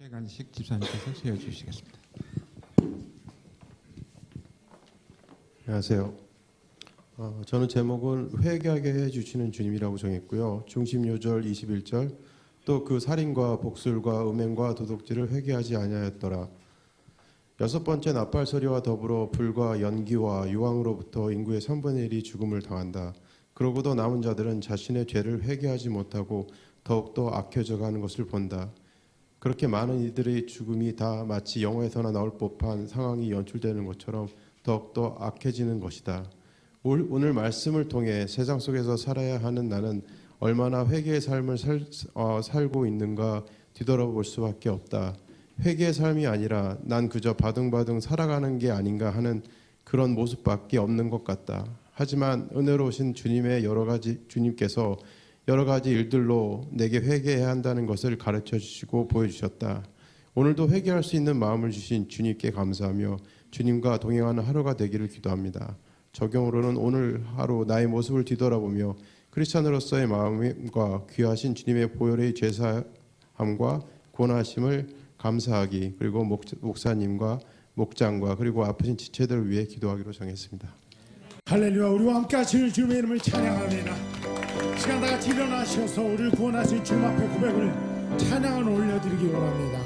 최간식 집사님께서 세워주시겠습니다. 안녕하세요. 저는 제목은 회개하게 해주시는 주님이라고 정했고요. 중심 요절 21절 또 그 살인과 복술과 음행과 도둑질을 회개하지 아니하였더라. 여섯 번째 나팔소리와 더불어 불과 연기와 유황으로부터 인구의 3분의 1이 죽음을 당한다. 그러고도 남은 자들은 자신의 죄를 회개하지 못하고 더욱더 악해져 가는 것을 본다. 그렇게 많은 이들의 죽음이 다 마치 영화에서나 나올 법한 상황이 연출되는 것처럼 더욱더 악해지는 것이다. 오늘 말씀을 통해 세상 속에서 살아야 하는 나는 얼마나 회개의 삶을 살고 있는가 뒤돌아볼 수밖에 없다. 회개의 삶이 아니라 난 그저 바둥바둥 살아가는 게 아닌가 하는 그런 모습밖에 없는 것 같다. 하지만 은혜로우신 주님께서 여러 가지 일들로 내게 회개해야 한다는 것을 가르쳐 주시고 보여주셨다. 오늘도 회개할 수 있는 마음을 주신 주님께 감사하며 주님과 동행하는 하루가 되기를 기도합니다. 적용으로는 오늘 하루 나의 모습을 뒤돌아보며 크리스찬으로서의 마음과 귀하신 주님의 보혈의 죄사함과 구원하심을 감사하기, 그리고 목사님과 목장과 그리고 아프신 지체들을 위해 기도하기로 정했습니다. 할렐루야. 우리와 함께 하시는 주님의 이름을 찬양합니다. 시간 다 같이 일어나셔서 우리를 구원하신 주님 앞에 고백을 찬양을 올려드리기 원합니다.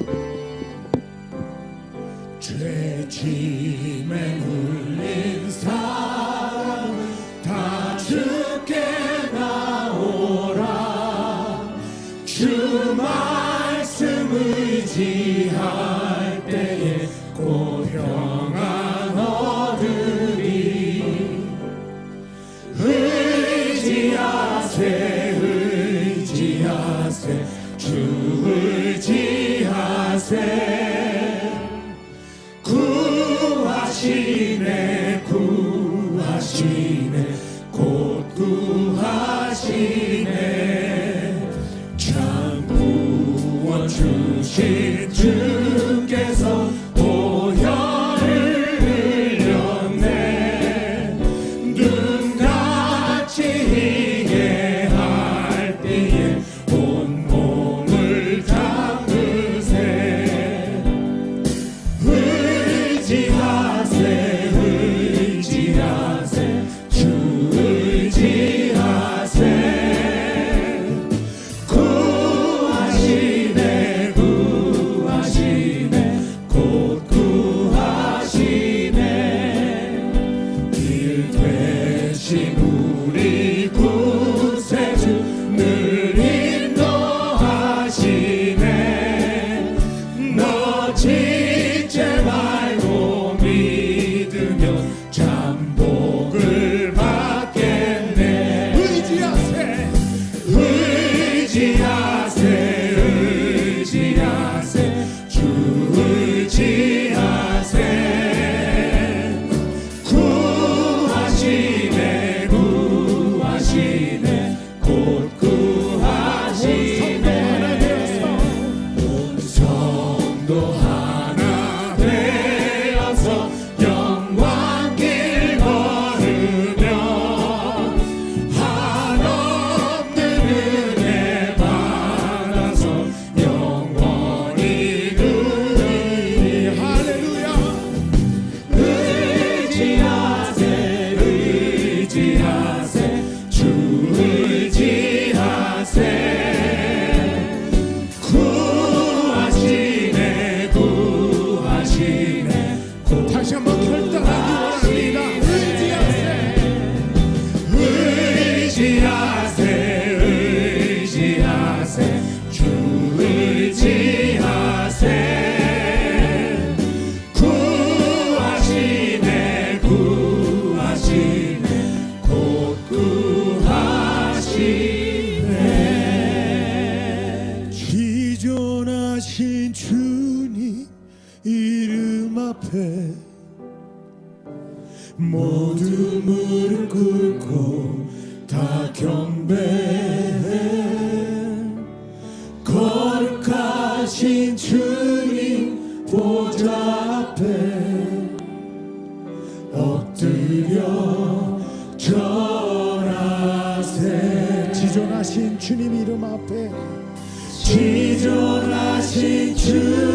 죄짐에 눌린 사람 다 주께 나오라. 주 말씀 의지할 때에 곧 평안 얻으리. 의지하세 주 의지하세. 구하시네 곧 구하시네. 참 구원 주신 주께서 보혈을 흘렸네. 눈같이 희게 할 때에 온몸을 담그세. 의지하세 주 의지하세. 구하시네 곧 구하시네. 길 되신 우리 구세주 늘 인도하시네. 너 짓지 말고 믿으면 참 복을 받겠네. 의지하세 주 의지하세. 구하시네 곧 구하시네. 온 성도 하나 되어서 영광길 걸으며 한없는 은혜 받아서 영원히 누리리. 할렐루야. 의지하세 주 의지하세. 구하시네 다시 한번 결단하기 원합니다. 의지하세 주 의지하세. 구하시네 곧 구하시네. 기존하신 주님 이름 앞에 모두 무릎 꿇고 다 경배해. 거룩하신 주님 보좌 앞에 엎드려 절하세. 지존하신 주님 이름 앞에 지존하신 주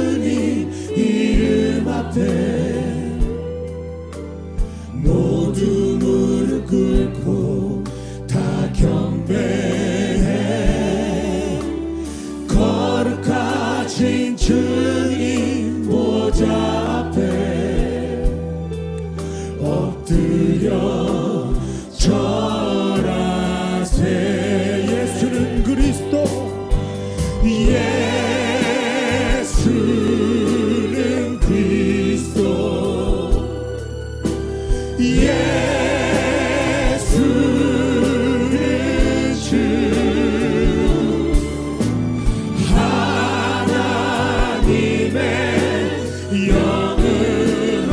영으로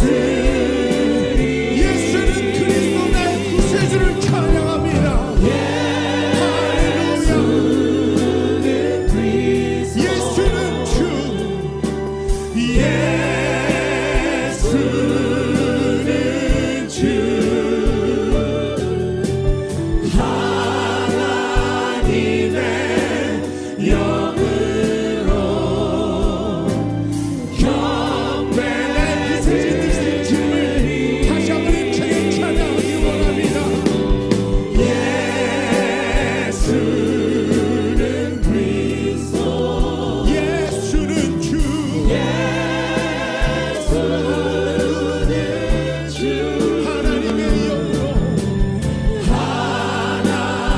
경배드리 예수는 그리스도 나의 구세주를 찬양합니다. 할렐루야. 예수는 주 예수는 주 하나님의 영으로 경배 나의 구세주 되신 주를 다시 한번 힘차게 찬양하기 원합니다. 예수는 그리스도 예수는 주 예수는 주 하나님의 영으로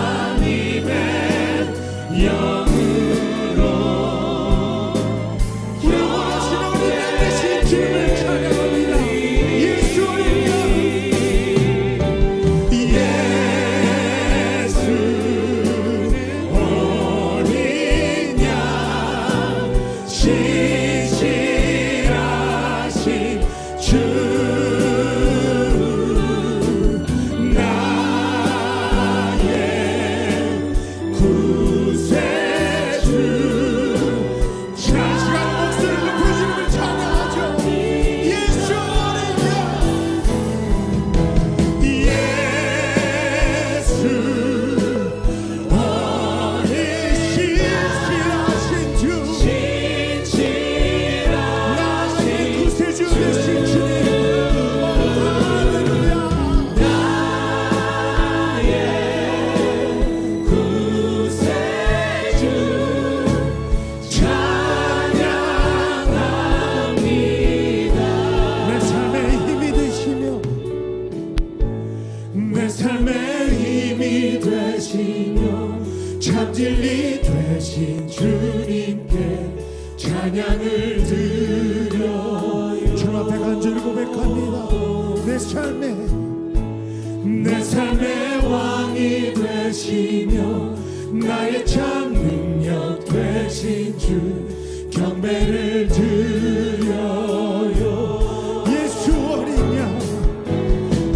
하나님의 영으로 영원하신 우리 되신 주를 찬양합니다. 예수 어린 양 예수 어린 양 신실하신 주 나의 구세주 자 시간 목소리를 높여주는 찬양하죠. 예수 어린 양 예수 어린 신실하신 주 나의 구세주 되신 주님 할렐루야 나의 구세주 찬양합니다. 내 삶의 힘이 되시며 내 삶의 힘이 되시며 참 진리 되신 주님께 찬양을 드려요. 주님 앞에 간절히 고백합니다. 내 삶의 왕이 되시며 나의 참 능력 되신 주 경배를 드려요. 예수 어린 양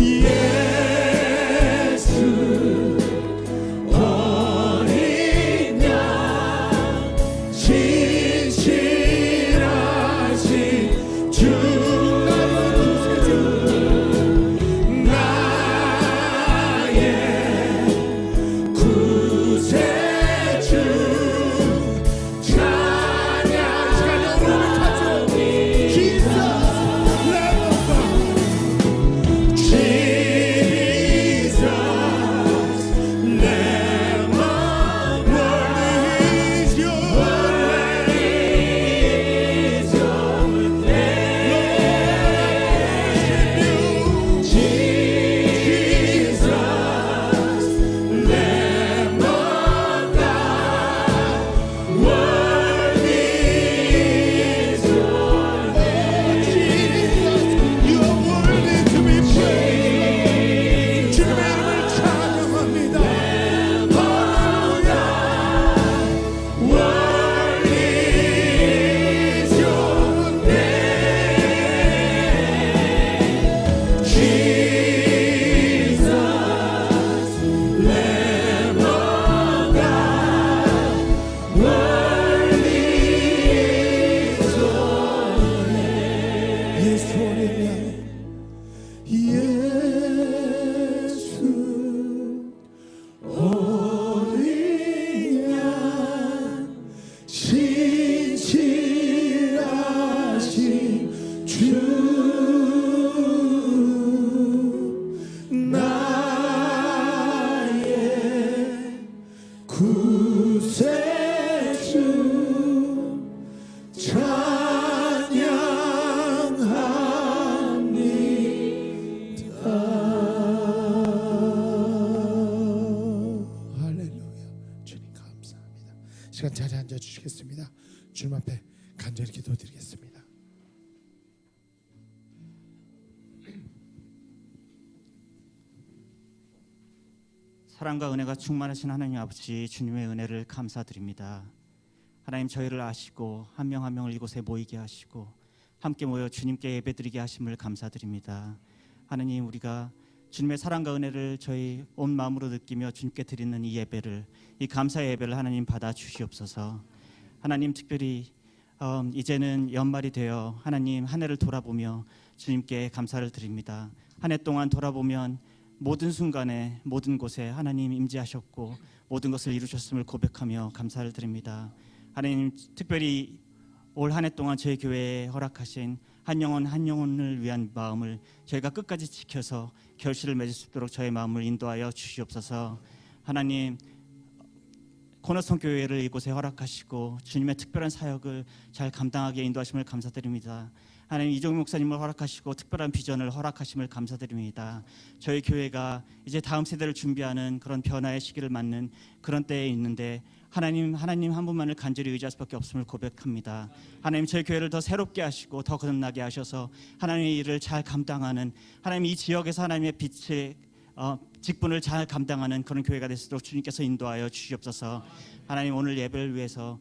예수 어린 양 신실하신 주 나의 구세주 나의 구세주 찬양 찬양으로 고백하죠. Jesus Lamb of God Jesus Lamb of God is your name. Jesus Lamb of God worthy is your name. Jesus you are worthy to be praised. 주님의 이름을 찬양합니다. 할렐루야 worthy is your name. Jesus Lamb of God worthy is your name. 예수 어린 양 예수 어린 양 신실하신 주 나의 구세주 찬양합니다. 할렐루야. 주님 감사합니다. 시간 자리에 앉아 주시겠습니다. 주님 앞에 간절히 기도드리겠습니다. 사랑과 은혜가 충만하신 하나님 아버지 주님의 은혜를 감사드립니다. 하나님 저희를 아시고 한 명 한 명을 이곳에 모이게 하시고 함께 모여 주님께 예배드리게 하심을 감사드립니다. 하나님, 우리가 주님의 사랑과 은혜를 저희 온 마음으로 느끼며 주님께 드리는 이 예배를, 이 감사의 예배를 하나님 받아 주시옵소서. 하나님, 특별히 이제는 연말이 되어 하나님 한 해를 돌아보며 주님께 감사를 드립니다. 한 해 동안 돌아보면 모든 순간에 모든 곳에 하나님 임재하셨고 모든 것을 이루셨음을 고백하며 감사를 드립니다. 하나님, 특별히 올 한 해 동안 저희 교회에 허락하신 한 영혼 한 영혼을 위한 마음을 저희가 끝까지 지켜서 결실을 맺을 수 있도록 저의 마음을 인도하여 주시옵소서. 하나님, 코너스톤 교회를 이곳에 허락하시고 주님의 특별한 사역을 잘 감당하게 인도하심을 감사드립니다. 하나님, 이종희 목사님을 허락하시고 특별한 비전을 허락하심을 감사드립니다. 저희 교회가 이제 다음 세대를 준비하는 그런 변화의 시기를 맞는 그런 때에 있는데 하나님 한 분만을 간절히 의지할 수밖에 없음을 고백합니다. 하나님, 저희 교회를 더 새롭게 하시고 더 거듭나게 하셔서 하나님의 일을 잘 감당하는, 하나님 이 지역에서 하나님의 빛의 직분을 잘 감당하는 그런 교회가 될 수 있도록 주님께서 인도하여 주시옵소서. 하나님, 오늘 예배를 위해서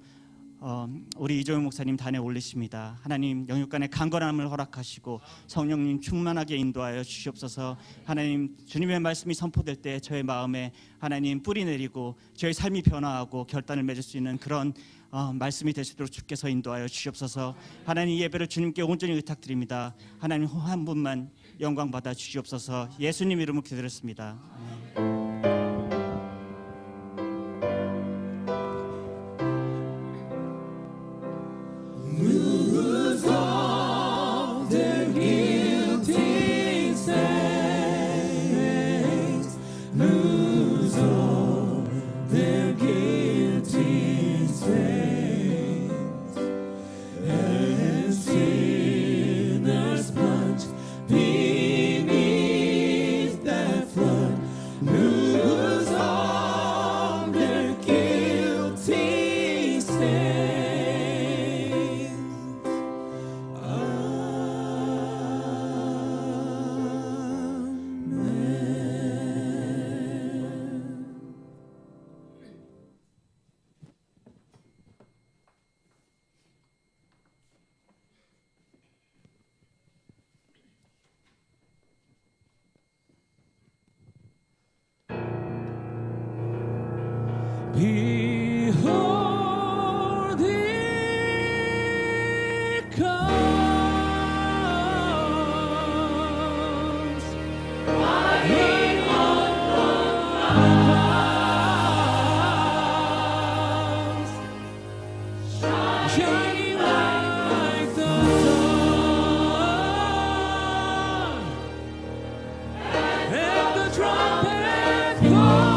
우리 이종용 목사님 단에 올리십니다. 하나님, 영육간의 강건함을 허락하시고 성령님 충만하게 인도하여 주시옵소서. 하나님, 주님의 말씀이 선포될 때 저의 마음에 하나님 뿌리 내리고 저의 삶이 변화하고 결단을 맺을 수 있는 그런 말씀이 될 수 있도록 주께서 인도하여 주시옵소서. 하나님, 이 예배를 주님께 온전히 의탁드립니다. 하나님 한 분만 영광 받아 주시옵소서. 예수님 이름으로 기도드렸습니다. Behold, He comes, riding on clouds, shining like the sun, and the trumpet calls.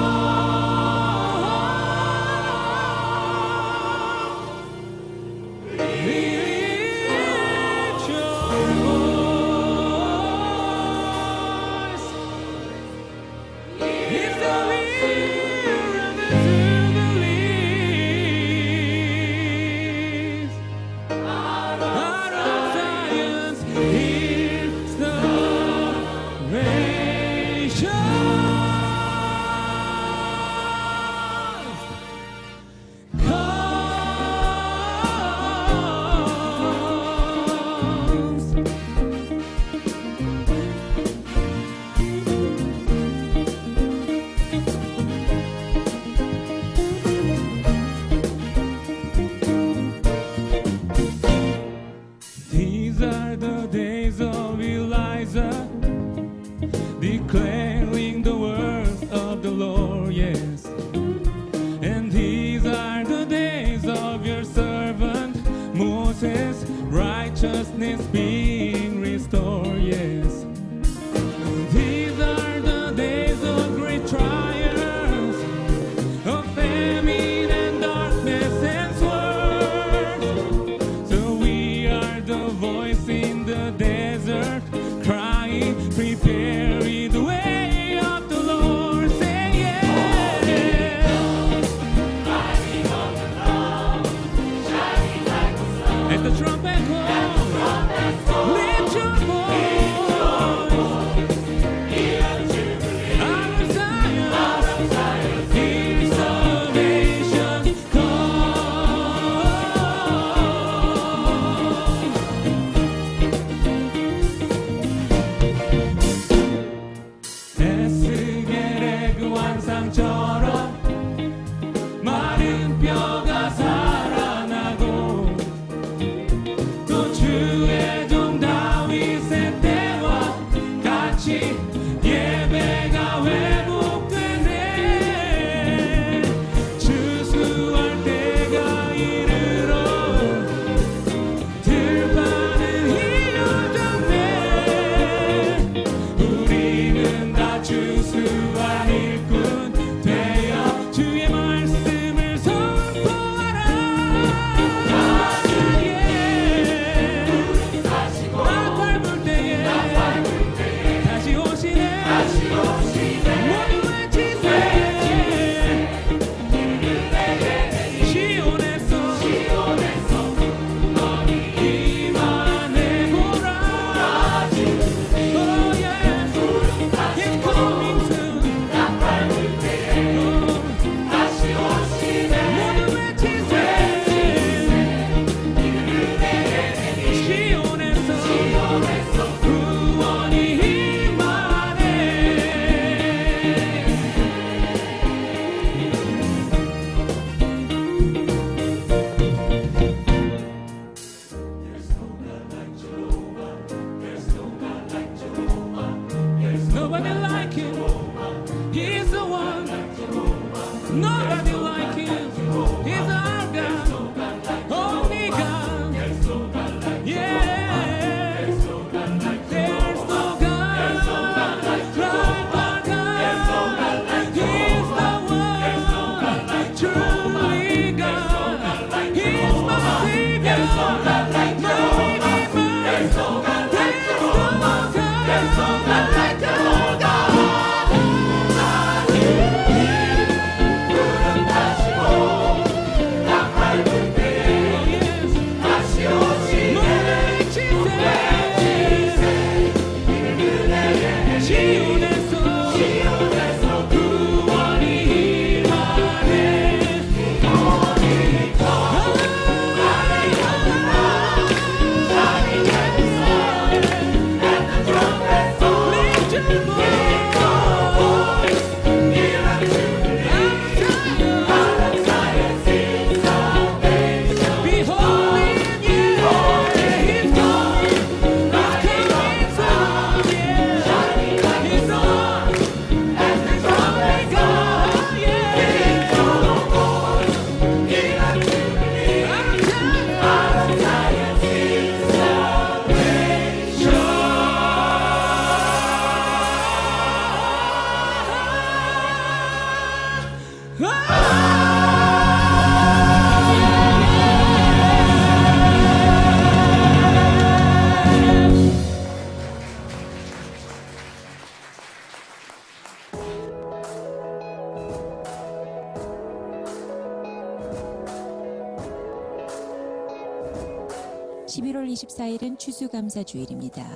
11월 24일은 추수감사주일입니다.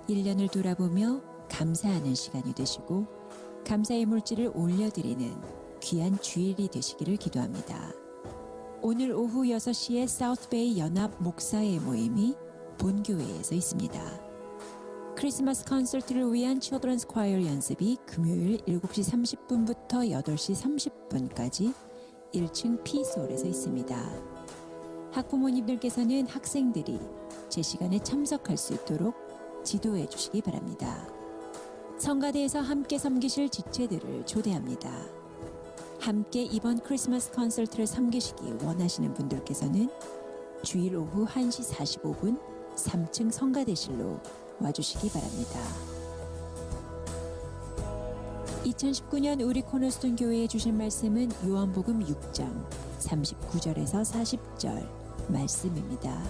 1년을 돌아보며 감사하는 시간이 되시고 감사의 물질을 올려드리는 귀한 주일이 되시기를 기도합니다. 오늘 오후 6시에 사우스베이 연합 목사의 모임이 본교회에서 있습니다. 크리스마스 콘서트를 위한 children's choir 연습이 금요일 7시 30분부터 8시 30분까지 1층 P솔에서 있습니다. 학부모님들께서는 학생들이 제 시간에 참석할 수 있도록 지도해 주시기 바랍니다. 성가대에서 함께 섬기실 지체들을 초대합니다. 함께 이번 크리스마스 콘서트를 섬기시기 원하시는 분들께서는 주일 오후 1시 45분 3층 성가대실로 와주시기 바랍니다. 2019년 우리 코너스톤 교회에 주신 말씀은 요한복음 6장 39절에서 40절 말씀입니다.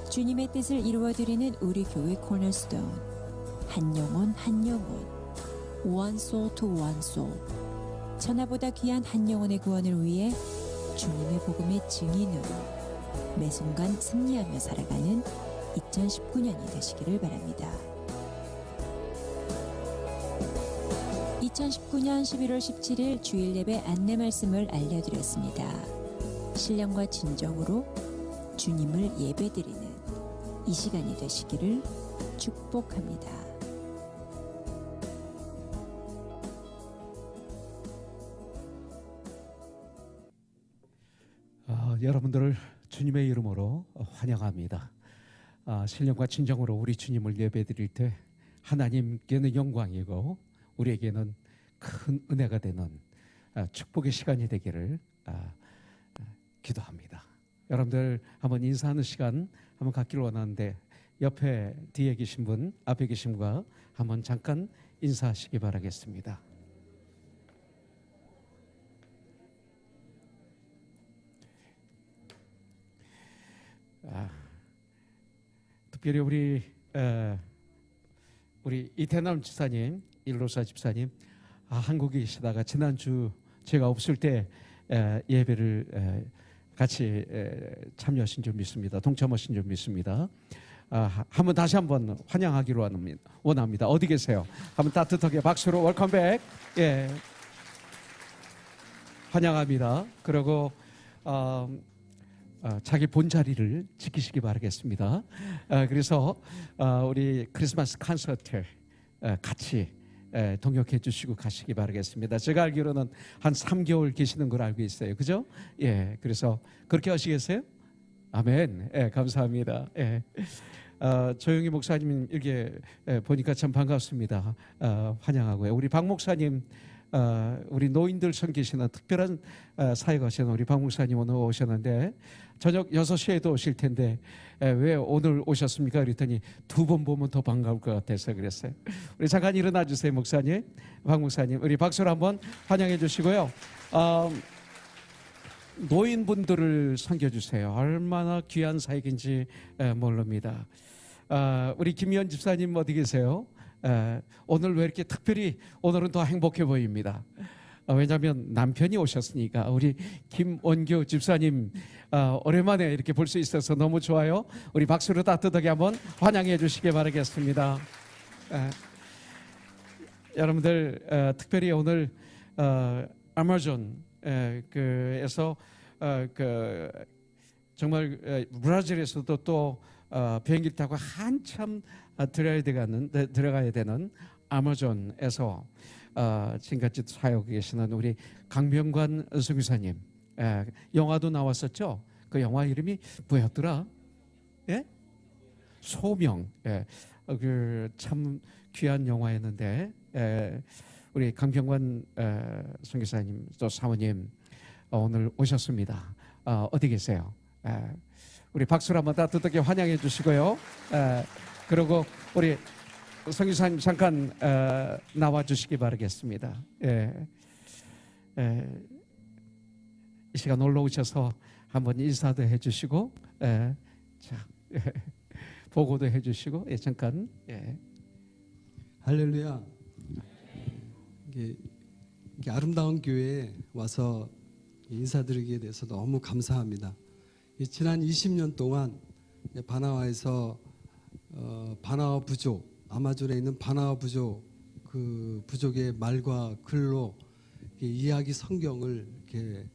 주님의 뜻을 이루어드리는 우리 교회 코너스톤, 한 영혼 한 영혼, one soul to one soul, 천하보다 귀한 한 영혼의 구원을 위해 주님의 복음의 증인으로 매 순간 승리하며 살아가는 2019년이 되시기를 바랍니다. 2019년 11월 17일 주일 예배 안내 말씀을 알려드렸습니다. 신령과 진정으로 주님을 예배드리는 이 시간이 되시기를 축복합니다. 여러분들을 주님의 이름으로 환영합니다. 신령과 진정으로 우리 주님을 예배드릴 때 하나님께는 영광이고 우리에게는 큰 은혜가 되는 축복의 시간이 되기를 기도합니다. 여러분들 한번 인사하는 시간 한번 갖기를 원하는데 옆에 뒤에 계신 분, 앞에 계신 분과 한번 잠깐 인사하시기 바라겠습니다. 특별히 우리 이태남 집사님, 일로사 집사님, 한국에 계시다가 지난주 제가 없을 때 예배를 같이 참여하신 줄 믿습니다. 동참하신 줄 믿습니다. 한번 다시 한번 환영하기로 원합니다. 어디 계세요? 한번 따뜻하게 박수로 웰컴백. 예, 환영합니다. 그리고 자기 본자리를 지키시기 바라겠습니다. 그래서 우리 크리스마스 콘서트 같이 동역해 주시고 가시기 바라겠습니다. 제가 알기로는 한 3개월 계시는 걸 알고 있어요. 그죠? 예, 그래서 그렇게 하시겠어요? 아멘. 예, 감사합니다. 예. 조영희 목사님 이렇게 보니까 참 반갑습니다. 환영하고요. 우리 박 목사님, 우리 노인들 섬기시는 특별한 사역 하시는 우리 박 목사님 오늘 오셨는데 저녁 6시에도 오실 텐데 왜 오늘 오셨습니까? 그랬더니 2번 보면 더 반가울 것 같아서 그랬어요. 우리 잠깐 일어나 주세요, 목사님. 박 목사님, 우리 박수로 한번 환영해 주시고요. 노인분들을 섬겨주세요. 얼마나 귀한 사역인지 모릅니다. 우리 김희연 집사님 어디 계세요? 오늘 왜 이렇게 특별히 오늘은 더 행복해 보입니다. 왜냐하면 남편이 오셨으니까. 우리 김원교 집사님 오랜만에 이렇게 볼 수 있어서 너무 좋아요. 우리 박수로 따뜻하게 한번 환영해 주시기 바라겠습니다. 여러분들 특별히 오늘 아마존 에서 정말 브라질에서도 또 비행기를 타고 한참 들어가야 되는 아마존에서 지금까지 사역하고 계시는 우리 강병관 선교사님, 영화도 나왔었죠. 그 영화 이름이 뭐였더라? 예? 소명. 예. 그 참 귀한 영화였는데 우리 강병관 선교사님 또 사모님 오늘 오셨습니다. 어디 계세요? 우리 박수로 한번 따뜻하게 환영해 주시고요. 그리고 우리 선교사님 잠깐 나와 주시기 바라겠습니다. 이 시간 올라오셔서 한번 인사도 해주시고, 보고도 해주시고, 잠깐. 할렐루야. 이게 아름다운 교회에 와서 인사드리게 돼서 너무 감사합니다. 지난 20년 동안 바나와에서 바나와 부족, 아마존에 있는 바나와 부족, 그 부족의 말과 글로 이야기 성경을 이렇게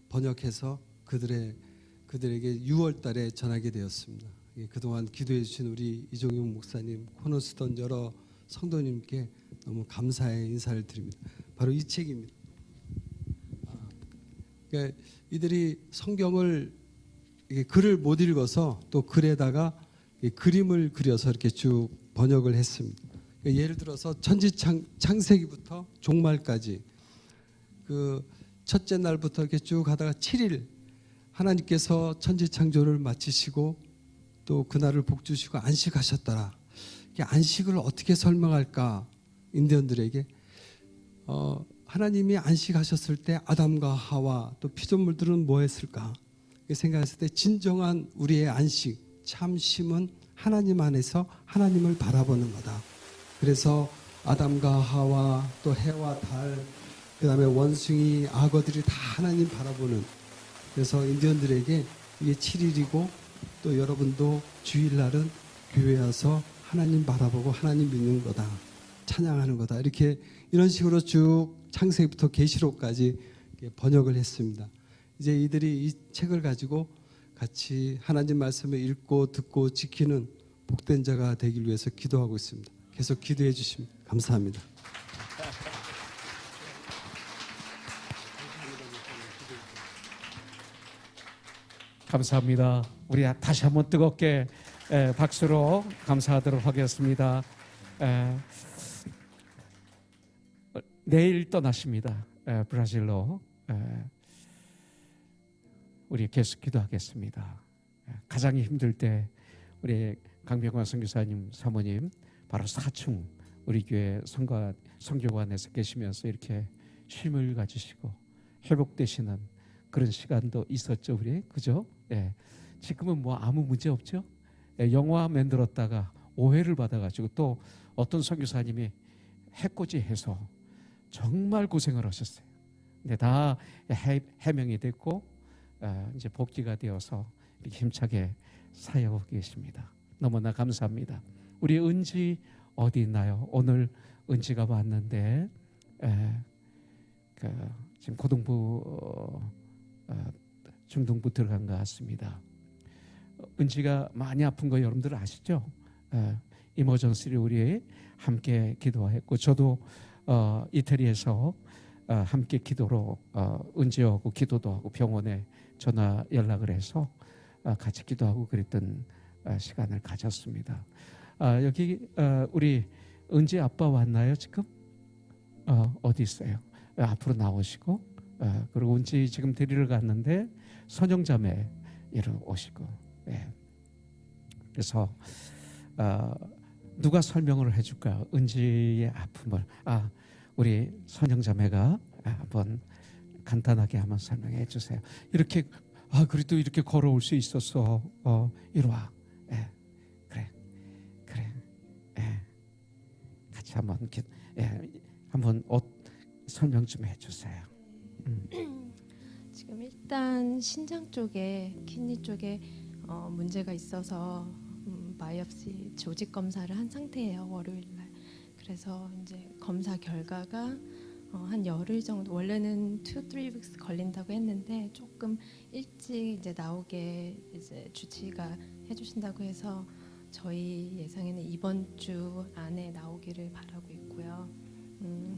번역해서 그들에게 6월달에 전하게 되었습니다. 그동안 기도해 주신 우리 이종용 목사님, 코너스턴 여러 성도님께 너무 감사의 인사를 드립니다. 바로 이 책입니다. 그러니까 이들이 성경을 글을 못 읽어서 또 글에다가 그림을 그려서 이렇게 쭉 번역을 했습니다. 그러니까 예를 들어서 창세기부터 종말까지 그 첫째 날부터 이렇게 쭉 하다가 7일 하나님께서 천지 창조를 마치시고 또 그날을 복 주시고 안식하셨더라. 안식을 어떻게 설명할까? 인디언들에게 하나님이 안식하셨을 때 아담과 하와 또 피조물들은 뭐 했을까? 생각했을 때 진정한 우리의 안식, 참 쉼은 하나님 안에서 하나님을 바라보는 거다. 그래서 아담과 하와 또 해와 달, 그 다음에 원숭이, 악어들이 다 하나님 바라보는, 그래서 인디언들에게 이게 7일이고 또 여러분도 주일날은 교회 와서 하나님 바라보고 하나님 믿는 거다, 찬양하는 거다, 이렇게 이런 식으로 쭉 창세기부터 계시록까지 번역을 했습니다. 이제 이들이 이 책을 가지고 같이 하나님 말씀을 읽고 듣고 지키는 복된 자가 되길 위해서 기도하고 있습니다. 계속 기도해 주시면 감사합니다. 감사합니다. 우리 다시 한번 뜨겁게 박수로 감사하도록 하겠습니다. 내일 떠나십니다. 브라질로. 우리 계속 기도하겠습니다. 가장 힘들 때 우리 강병관 선교사님 사모님 바로 4층 우리 교회 성교관에서 계시면서 이렇게 쉼을 가지시고 회복되시는 그런 시간도 있었죠, 우리. 그죠? 예. 지금은 뭐 아무 문제 없죠? 예, 영화 만들었다가 오해를 받아가지고 또 어떤 선교사님이 해코지해서 정말 고생을 하셨어요. 근데 다 해명이 됐고 이제 복귀가 되어서 이렇게 힘차게 사역하고 계십니다. 너무나 감사합니다. 우리 은지 어디 있나요? 오늘 은지가 왔는데 지금 고등부 중등부 들어간 것 같습니다. 은지가 많이 아픈 거 여러분들 아시죠? 이머전시를 우리 함께 기도했고 저도 이태리에서 함께 기도로 은지하고 기도도 하고 병원에 전화 연락을 해서 같이 기도하고 그랬던 시간을 가졌습니다. 여기 우리 은지 아빠 왔나요 지금? 어디 있어요? 앞으로 나오시고 그리고 은지 지금 데리러 갔는데 선영자매 이러 오시고 그래서 누가 설명을 해줄까요? 은지의 아픔을 우리 선영자매가 한번 간단하게 한번 설명해 주세요. 이렇게 그래도 이렇게 걸어올 수 있었어. 이리 와. 그래. 같이 한번 한번 설명 좀 해주세요. 지금 일단 신장 쪽에 키드니 쪽에 문제가 있어서 바이옵시 조직 검사를 한 상태예요. 월요일 날. 그래서 이제 검사 결과가 한 열흘 정도, 원래는 2-3 weeks 걸린다고 했는데 조금 일찍 이제 나오게 이제 주치의가 해주신다고 해서 저희 예상에는 이번 주 안에 나오기를 바라고 있고요.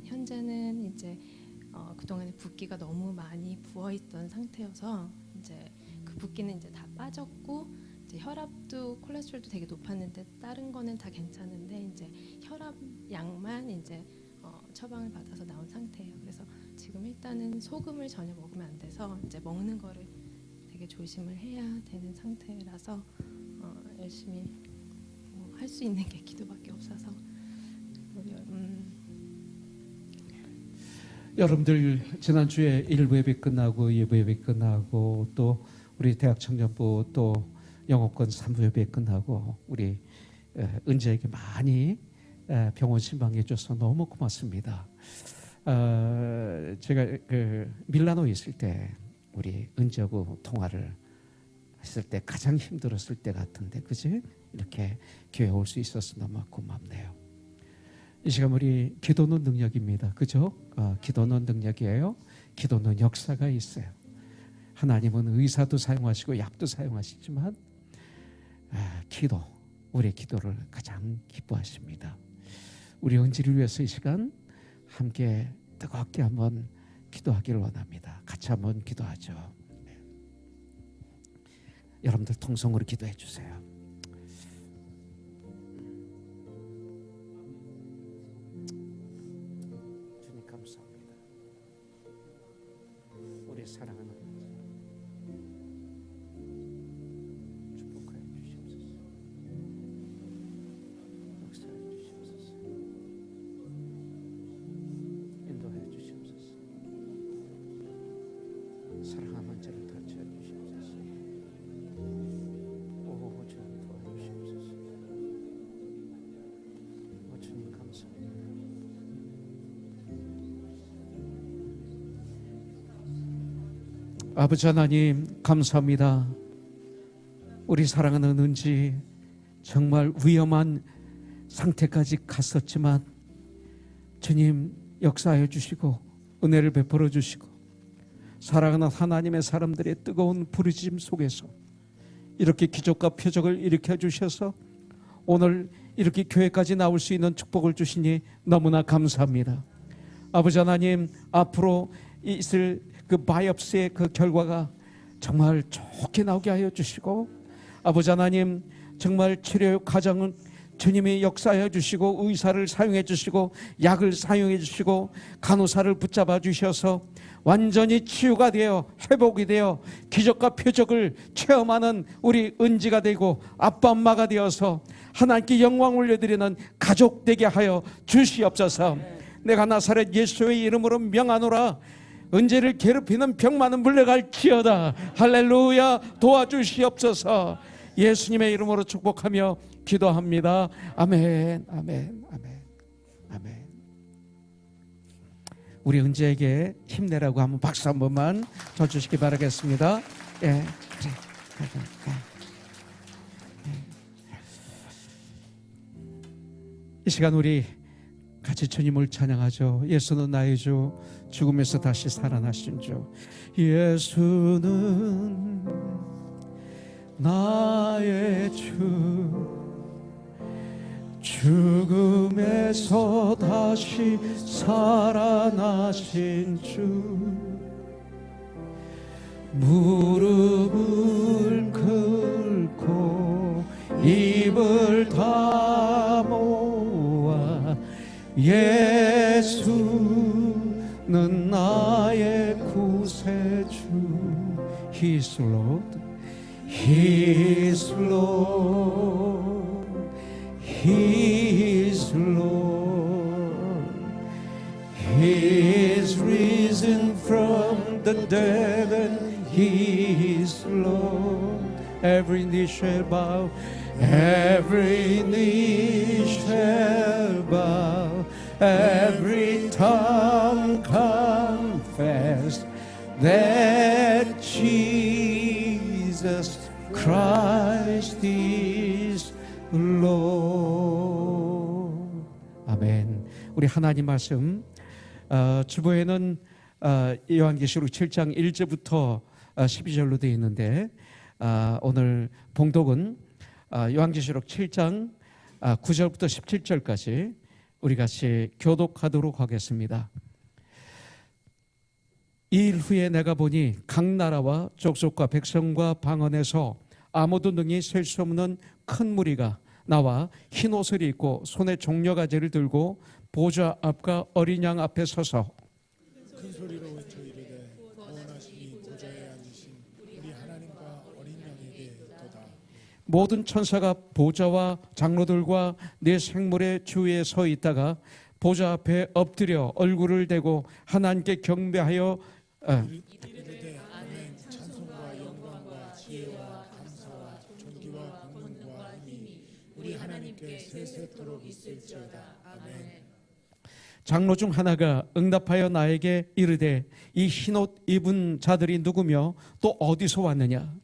현재는 이제 그동안에 붓기가 너무 많이 부어 있던 상태여서 이제 그 붓기는 이제 다 빠졌고 이제 혈압도 콜레스테롤도 되게 높았는데 다른 거는 다 괜찮은데 이제 혈압 약만 이제 처방을 받아서 나온 상태예요. 그래서 지금 일단은 소금을 전혀 먹으면 안 돼서 이제 먹는 거를 되게 조심을 해야 되는 상태라서 열심히 할 수 있는 게 기도밖에 없어서 여러분들 지난주에 1부 예배 끝나고 2부 예배 끝나고 또 우리 대학 청년부 또 영어권 3부 예배 끝나고 우리 은지에게 많이 병원 신방해 줘서 너무 고맙습니다. 제가 그 밀라노에 있을 때 우리 은지하고 통화를 했을 때 가장 힘들었을 때 같은데, 그지? 이렇게 교회 올 수 있어서 너무 고맙네요. 이 시간 우리 기도는 능력입니다. 그죠? 기도는 능력이에요. 기도는 역사가 있어요. 하나님은 의사도 사용하시고 약도 사용하시지만 기도, 우리의 기도를 가장 기뻐하십니다. 우리 은지를 위해서 이 시간 함께 뜨겁게 한번 기도하기를 원합니다. 같이 한번 기도하죠. 네. 여러분들 통성으로 기도해 주세요. 주님 감사합니다. 우리 사랑하는 축복하여 주시옵소서. 역사해 주시옵소서. 인도하여 주시옵소서. 사랑하는 자를 터치해 주시옵소서. 오 주님 도와주시옵소서. 오 주님 감사합니다. 아버지 하나님 감사합니다. 우리 사랑하는 은지 정말 위험한 상태까지 갔었지만 주님 역사하여 주시고 은혜를 베풀어 주시고 사랑하는 하나님의 사람들의 뜨거운 부르짖음 속에서 이렇게 기적과 표적을 일으켜 주셔서 오늘 이렇게 교회까지 나올 수 있는 축복을 주시니 너무나 감사합니다. 아버지 하나님 앞으로 있을 그 바이옵시의 그 결과가 정말 좋게 나오게 하여 주시고 아버지 하나님 정말 치료 과정은 주님이 역사해 주시고 의사를 사용해 주시고 약을 사용해 주시고 간호사를 붙잡아 주셔서 완전히 치유가 되어 회복이 되어 기적과 표적을 체험하는 우리 은지가 되고 아빠 엄마가 되어서 하나님께 영광 올려드리는 가족 되게 하여 주시옵소서. 내가 나사렛 예수의 이름으로 명하노라. 은재를 괴롭히는 병만은 물러갈지어다. 할렐루야. 도와주시옵소서. 예수님의 이름으로 축복하며 기도합니다. 아멘, 아멘, 아멘, 아멘. 우리 은재에게 힘내라고 한번 박수 한 번만 쳐주시기 바라겠습니다. 예, 그래. 이 시간 우리 같이 주님을 찬양하죠. 예수는 나의 주, 죽음에서 다시 살아나신 주. 예수는 나의 주, 죽음에서 다시 살아나신 주. 무릎을 꿇고 입을 다 모아 예수는 나의 구세주. He's Lord, He's Lord, He's Lord. He's risen from the dead and He's Lord. Every knee shall bow, every knee shall bow, every tongue confess that Jesus Christ is Lord. 아멘. 우리 하나님 말씀 주보에는 요한계시록 7장 1절부터 12절로 되어 있는데 오늘 봉독은 요한계시록 7장 9절부터 17절까지 우리 같이 교독하도록 하겠습니다. 이 일 후에 내가 보니 각 나라와 족속과 백성과 방언에서 아무도 능히 셀 수 없는 큰 무리가 나와 흰 옷을 입고 손에 종려가지를 들고 보좌 앞과 어린 양 앞에 서서 큰 소리로 외쳐 이르되 구원하시니 보좌에 앉으신 우리 하나님과 어린 양에게 도다. 모든 천사가 보좌와 장로들과 네 생물의 주위에 서 있다가 보좌 앞에 엎드려 얼굴을 대고 하나님께 경배하여 이르되 아멘. 찬송과 영광과 지혜와 감사와 존귀와 권능과 힘이 우리 하나님께 세세토록 있을지어다. 아멘. 장로 중 하나가 응답하여 나에게 이르되 이 흰옷 입은 자들이 누구며 또 어디서 왔느냐?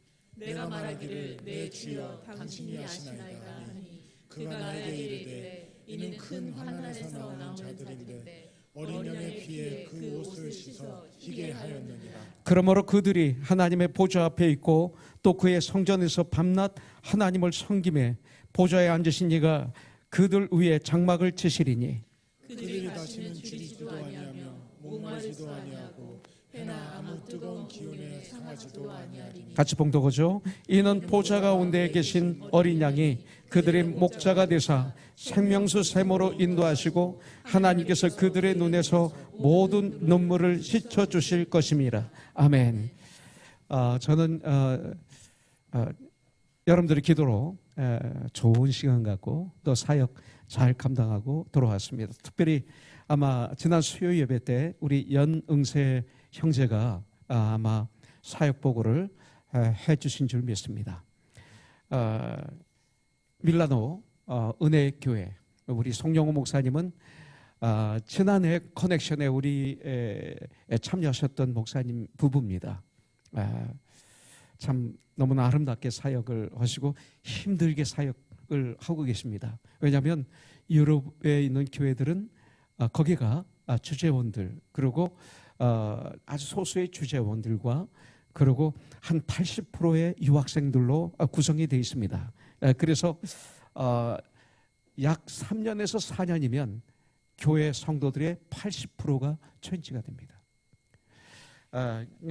내가 말하기를 내 주여 당신이 아시나이다 하니 그가 나에게 이르되 이는 큰 환난에서 나온 자들인데 어린 양의 피에 그 옷을 씻어 희게 하였느니라. 그러므로 그들이 하나님의 보좌 앞에 있고 또 그의 성전에서 밤낮 하나님을 섬김에 보좌에 앉으신 이가 그들 위에 장막을 치시리니 그들이 다시는 줄이지도 아니하며 목마르지도 아니하고 해나 아무 뜨거운 기운에 상하지도 아니하리니. 같이 봉독하죠. 이는 보좌 가운데 계신 어린 양이 그들의 목자가 되사 생명수 샘으로 인도하시고 하나님께서 그들의 눈에서 모든 눈물을 씻어 주실 것임이라. 아멘. 저는 여러분들의 기도로 좋은 시간 갖고 또 사역 잘 감당하고 돌아왔습니다. 특별히 아마 지난 수요 예배 때 우리 연응세 형제가 아마 사역 보고를 해주신 줄 믿습니다. 밀라노 은혜교회 우리 송영호 목사님은 지난해 커넥션에 우리 참여하셨던 목사님 부부입니다. 참 너무나 아름답게 사역을 하시고 힘들게 사역을 하고 계십니다. 왜냐하면 유럽에 있는 교회들은 거기가 주재원들 그리고 아주 소수의 주재원들과 그리고 한 80%의 유학생들로 구성이 되어 있습니다. 그래서 약 3년에서 4년이면 교회 성도들의 80%가 천지가 됩니다.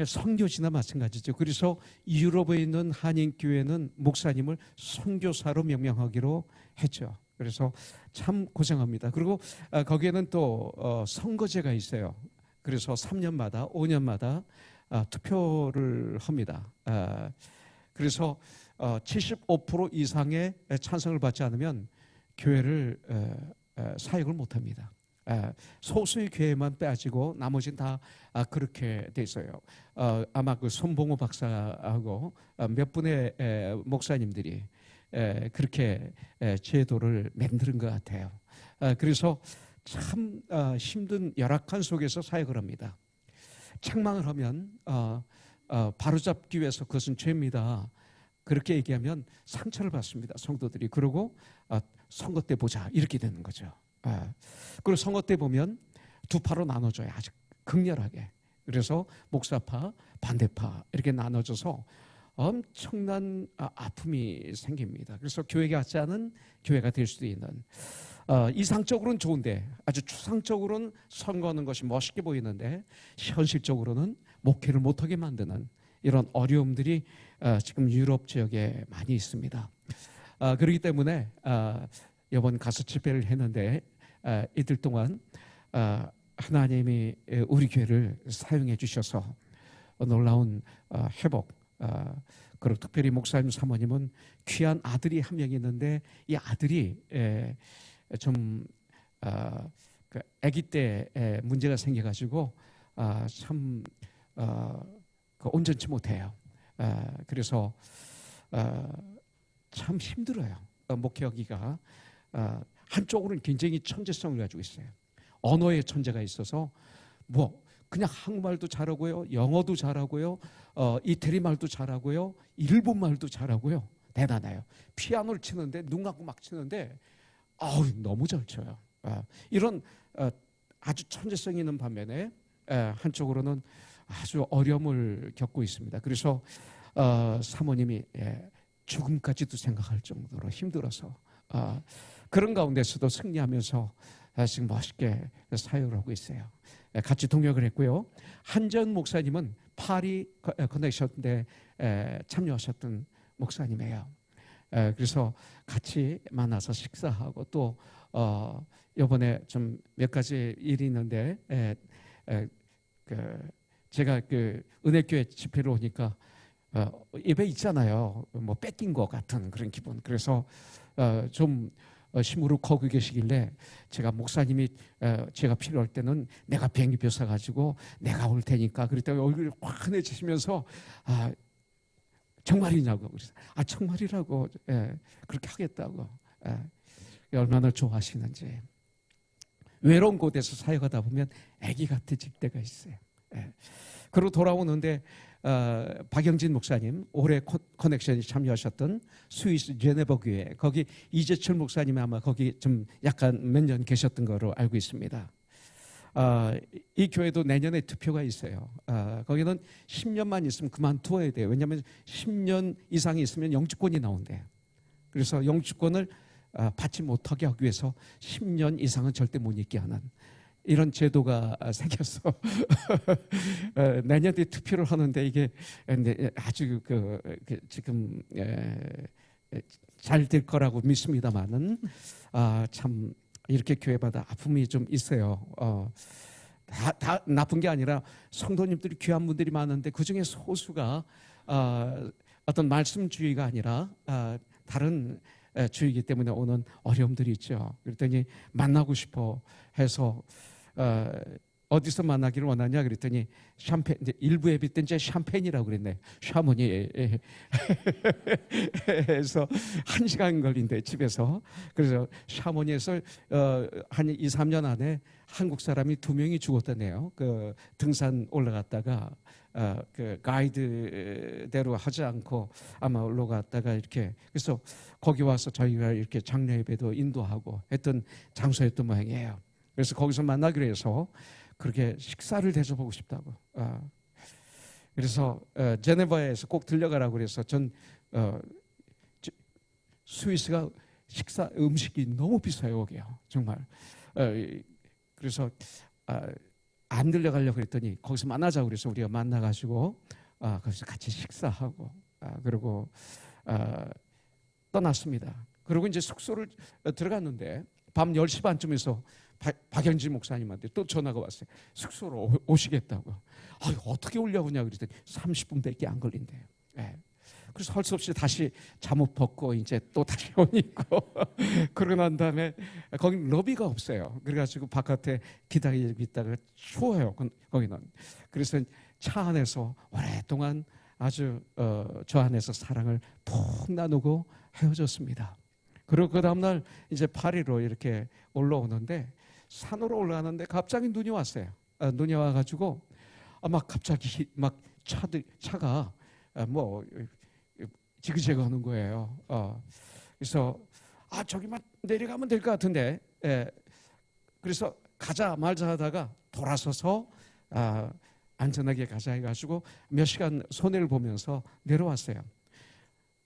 선교지나 마찬가지죠. 그래서 유럽에 있는 한인교회는 목사님을 선교사로 명명하기로 했죠. 그래서 참 고생합니다. 그리고 거기에는 또 선거제가 있어요. 그래서 3년마다 5년마다 투표를 합니다. 그래서 75% 이상의 찬성을 받지 않으면 교회를 사역을 못합니다. 소수의 교회만 빼앗기고 나머지는 다 그렇게 돼 있어요. 아마 그 손봉호 박사하고 몇 분의 목사님들이 그렇게 제도를 만드는 것 같아요. 그래서 참 힘든 열악한 속에서 사역을 합니다. 책망을 하면 바로잡기 위해서 그것은 죄입니다. 그렇게 얘기하면 상처를 받습니다. 성도들이. 그러고 선거 때 보자 이렇게 되는 거죠. 그리고 선거 때 보면 두 파로 나눠져요. 아주 극렬하게. 그래서 목사파, 반대파 이렇게 나눠져서 엄청난 아픔이 생깁니다. 그래서 교회가 같지 않은 교회가 될 수도 있는 이상적으로는 좋은데 아주 추상적으로는 선거하는 것이 멋있게 보이는데 현실적으로는 목회를 못하게 만드는 이런 어려움들이 지금 유럽 지역에 많이 있습니다. 그렇기 때문에 이번 가서 집회를 했는데 이틀 동안 하나님이 우리 교회를 사용해 주셔서 놀라운 회복 그리고 특별히 목사님 사모님은 귀한 아들이 한 명 있는데 이 아들이 좀 아기 때 문제가 생겨가지고 참 온전치 못해요. 그래서 참 힘들어요. 목회하기가 한쪽으로는 굉장히 천재성을 가지고 있어요. 언어의 천재가 있어서 뭐 그냥 한국말도 잘하고요, 영어도 잘하고요, 이태리 말도 잘하고요, 일본 말도 잘하고요. 대단해요. 피아노를 치는데 눈 감고 막 치는데 너무 잘 쳐요. 이런 아주 천재성이 있는 반면에 한쪽으로는 아주 어려움을 겪고 있습니다. 그래서 사모님이 죽음까지도 생각할 정도로 힘들어서 그런 가운데서도 승리하면서 지금 멋있게 사역을 하고 있어요. 같이 동역을 했고요. 한전 목사님은 파리 커넥션에 참여하셨던 목사님이에요. 그래서 같이 만나서 식사하고 또 이번에 좀 몇 가지 일이 있는데 제가 그 은혜교회 집회를 오니까 입에 있잖아요. 뭐 뺏긴 것 같은 그런 기분. 그래서 좀 시무룩하고 계시길래 제가 목사님이 제가 필요할 때는 내가 비행기표 사가지고 내가 올 테니까 그랬더니 얼굴이 환해지시면서 정말이냐고 그래서 정말이라고 그렇게 하겠다고 얼마나 좋아하시는지. 외로운 곳에서 사역하다 보면 아기 같아질 때가 있어요. 그리고 돌아오는데 박영진 목사님 올해 커넥션이 참여하셨던 스위스 제네버 교회 거기 이재철 목사님이 아마 거기 좀 약간 몇 년 계셨던 거로 알고 있습니다. 이 교회도 내년에 투표가 있어요. 거기는 10년만 있으면 그만두어야 돼요. 왜냐하면 10년 이상이 있으면 영주권이 나온대요. 그래서 영주권을 받지 못하게 하기 위해서 10년 이상은 절대 못 있게 하는 이런 제도가 생겼어. 내년에 투표를 하는데 이게 아주 지금 잘 될 거라고 믿습니다만은 참 이렇게 교회마다 아픔이 좀 있어요. 다 나쁜 게 아니라 성도님들이 귀한 분들이 많은데 그 중에 소수가 어떤 말씀주의가 아니라 다른 주의이기 때문에 오는 어려움들이 있죠. 그랬더니 만나고 싶어 해서 어디서 만나기를 원하냐 그랬더니 샴페인, 이제 일부 앱이 때 이제 샴페인이라고 그랬네. 샤머니 해서 1시간 걸린대 집에서. 그래서 샤머니에서 한 2, 3년 안에 한국 사람이 2명이 죽었다네요. 그 등산 올라갔다가 그 가이드대로 하지 않고 아마 올라갔다가 이렇게 그래서 거기 와서 저희가 이렇게 장례 예배도 인도하고 했던 장소였던 모양이에요. 그래서 거기서 만나기로 해서 그렇게 식사를 대접하고 싶다고. 그래서 제네바에서 꼭 들려가라고 그래서 전 스위스가 식사 음식이 너무 비싸요 여기요 정말. 그래서 안 들려가려고 그랬더니 거기서 만나자고 그래서 우리가 만나가지고 거기서 같이 식사하고 그리고 떠났습니다. 그리고 이제 숙소를 들어갔는데 밤 10시 반쯤에서 박영진 목사님한테 또 전화가 왔어요. 숙소로 오시겠다고. 어떻게 오려고 하냐 그랬더니 30분밖에 안 걸린대요. 네. 그래서 할 수 없이 다시 잠옷 벗고 이제 또 다시 옷 입고 그러고 난 다음에 거기 러비가 없어요. 그래가지고 바깥에 기다리고 있다가 추워요. 거기는. 그래서 차 안에서 오랫동안 아주 저 안에서 사랑을 푹 나누고 헤어졌습니다. 그리고 그 다음날 이제 파리로 이렇게 올라오는데 산으로 올라가는데 갑자기 눈이 왔어요. 눈이 와가지고 막 갑자기 막 차가 뭐 지그재그하는 거예요. 그래서 저기만 내려가면 될 것 같은데 그래서 가자 말자 하다가 돌아서서 안전하게 가자 해가지고 몇 시간 손해를 보면서 내려왔어요.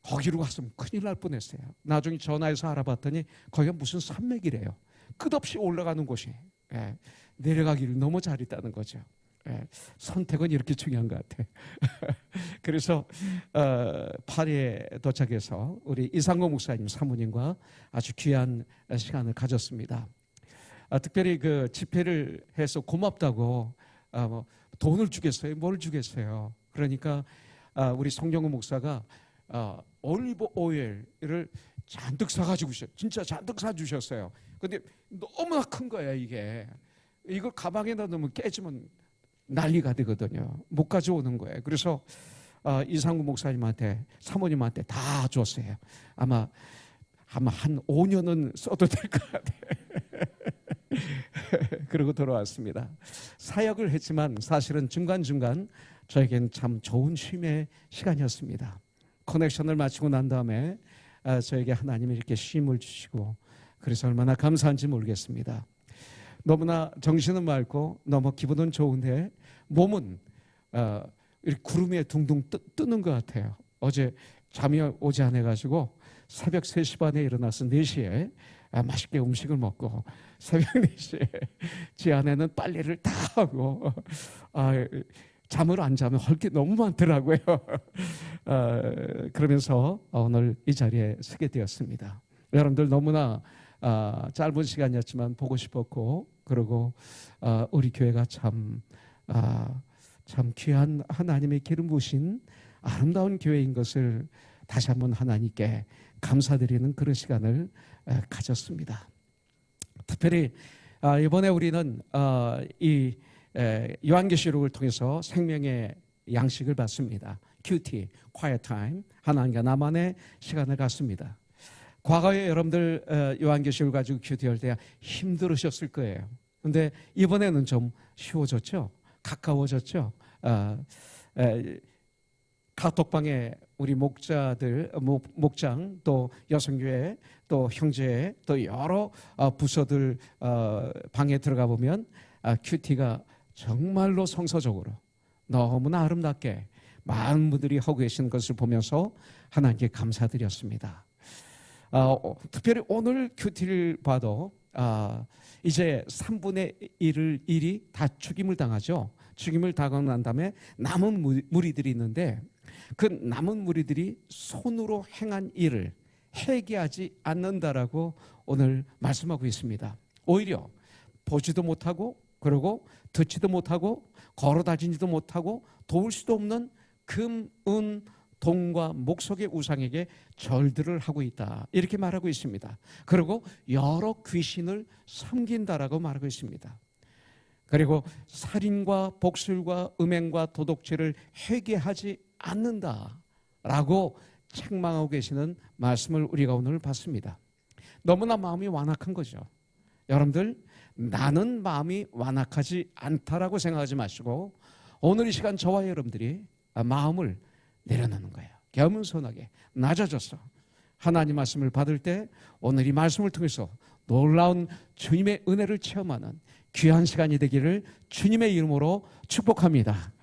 거기로 갔으면 큰일 날 뻔했어요. 나중에 전화해서 알아봤더니 거기가 무슨 산맥이래요. 끝없이 올라가는 곳이. 내려가기를 너무 잘했다는 거죠. 선택은 이렇게 중요한 것 같아요. 그래서 파리에 도착해서 우리 이상고 목사님 사모님과 아주 귀한 시간을 가졌습니다. 특별히 그 집회를 해서 고맙다고 뭐 돈을 주겠어요? 뭘 주겠어요? 그러니까 우리 송영호 목사가 올리브 오일을 잔뜩 사가지고 진짜 잔뜩 사주셨어요. 근데 너무나 큰 거야 이게. 이걸 가방에다 넣으면 깨지면 난리가 되거든요. 못 가져오는 거예요. 그래서 이상구 목사님한테 사모님한테 다 줬어요. 아마 한 5년은 써도 될 것 같아요. 그러고 돌아왔습니다. 사역을 했지만 사실은 중간중간 저에겐 참 좋은 쉼의 시간이었습니다. 커넥션을 마치고 난 다음에 저에게 하나님이 이렇게 쉼을 주시고 그래서 얼마나 감사한지 모르겠습니다. 너무나 정신은 맑고 너무 기분은 좋은데 몸은 이렇게 구름에 둥둥 뜨는 것 같아요. 어제 잠이 오지 않아가지고 새벽 3시 반에 일어나서 4시에 맛있게 음식을 먹고 새벽 4시에 제 아내는 빨래를 다 하고 잠을 안 자면 할 게 너무 많더라고요. 그러면서 오늘 이 자리에 서게 되었습니다. 여러분들 너무나 짧은 시간이었지만 보고 싶었고 그리고 우리 교회가 참 귀한 하나님의 기름 부으신 아름다운 교회인 것을 다시 한번 하나님께 감사드리는 그런 시간을 가졌습니다. 특별히 이번에 우리는 이 요한계시록을 통해서 생명의 양식을 받습니다. QT, Quiet Time, 하나님과 나만의 시간을 갖습니다. 과거에 여러분들 요한계시록을 가지고 QT할 때 힘들으셨을 거예요. 그런데 이번에는 좀 쉬워졌죠. 가까워졌죠. 카톡방에 우리 목자들, 목장 또 여성교회 또 형제 또 여러 부서들 방에 들어가 보면 큐티가 정말로 성서적으로 너무나 아름답게 많은 분들이 하고 계신 것을 보면서 하나님께 감사드렸습니다. 특별히 오늘 큐티를 봐도 이제 3분의 1이 다 죽임을 당하죠. 죽임을 당하고 난 다음에 남은 무리들이 있는데 그 남은 무리들이 손으로 행한 일을 회개하지 않는다라고 오늘 말씀하고 있습니다. 오히려 보지도 못하고 그리고 듣지도 못하고 걸어 다니지도 못하고 도울 수도 없는 금, 은, 동과 목석의 우상에게 절들을 하고 있다. 이렇게 말하고 있습니다. 그리고 여러 귀신을 섬긴다라고 말하고 있습니다. 그리고 살인과 복술과 음행과 도덕죄를 회개하지 않는다라고 책망하고 계시는 말씀을 우리가 오늘 봤습니다. 너무나 마음이 완악한 거죠. 여러분들, 나는 마음이 완악하지 않다라고 생각하지 마시고 오늘 이 시간 저와 여러분들이 마음을 내려놓는 거예요. 겸손하게 낮아져서 하나님 말씀을 받을 때 오늘 이 말씀을 통해서 놀라운 주님의 은혜를 체험하는 귀한 시간이 되기를 주님의 이름으로 축복합니다.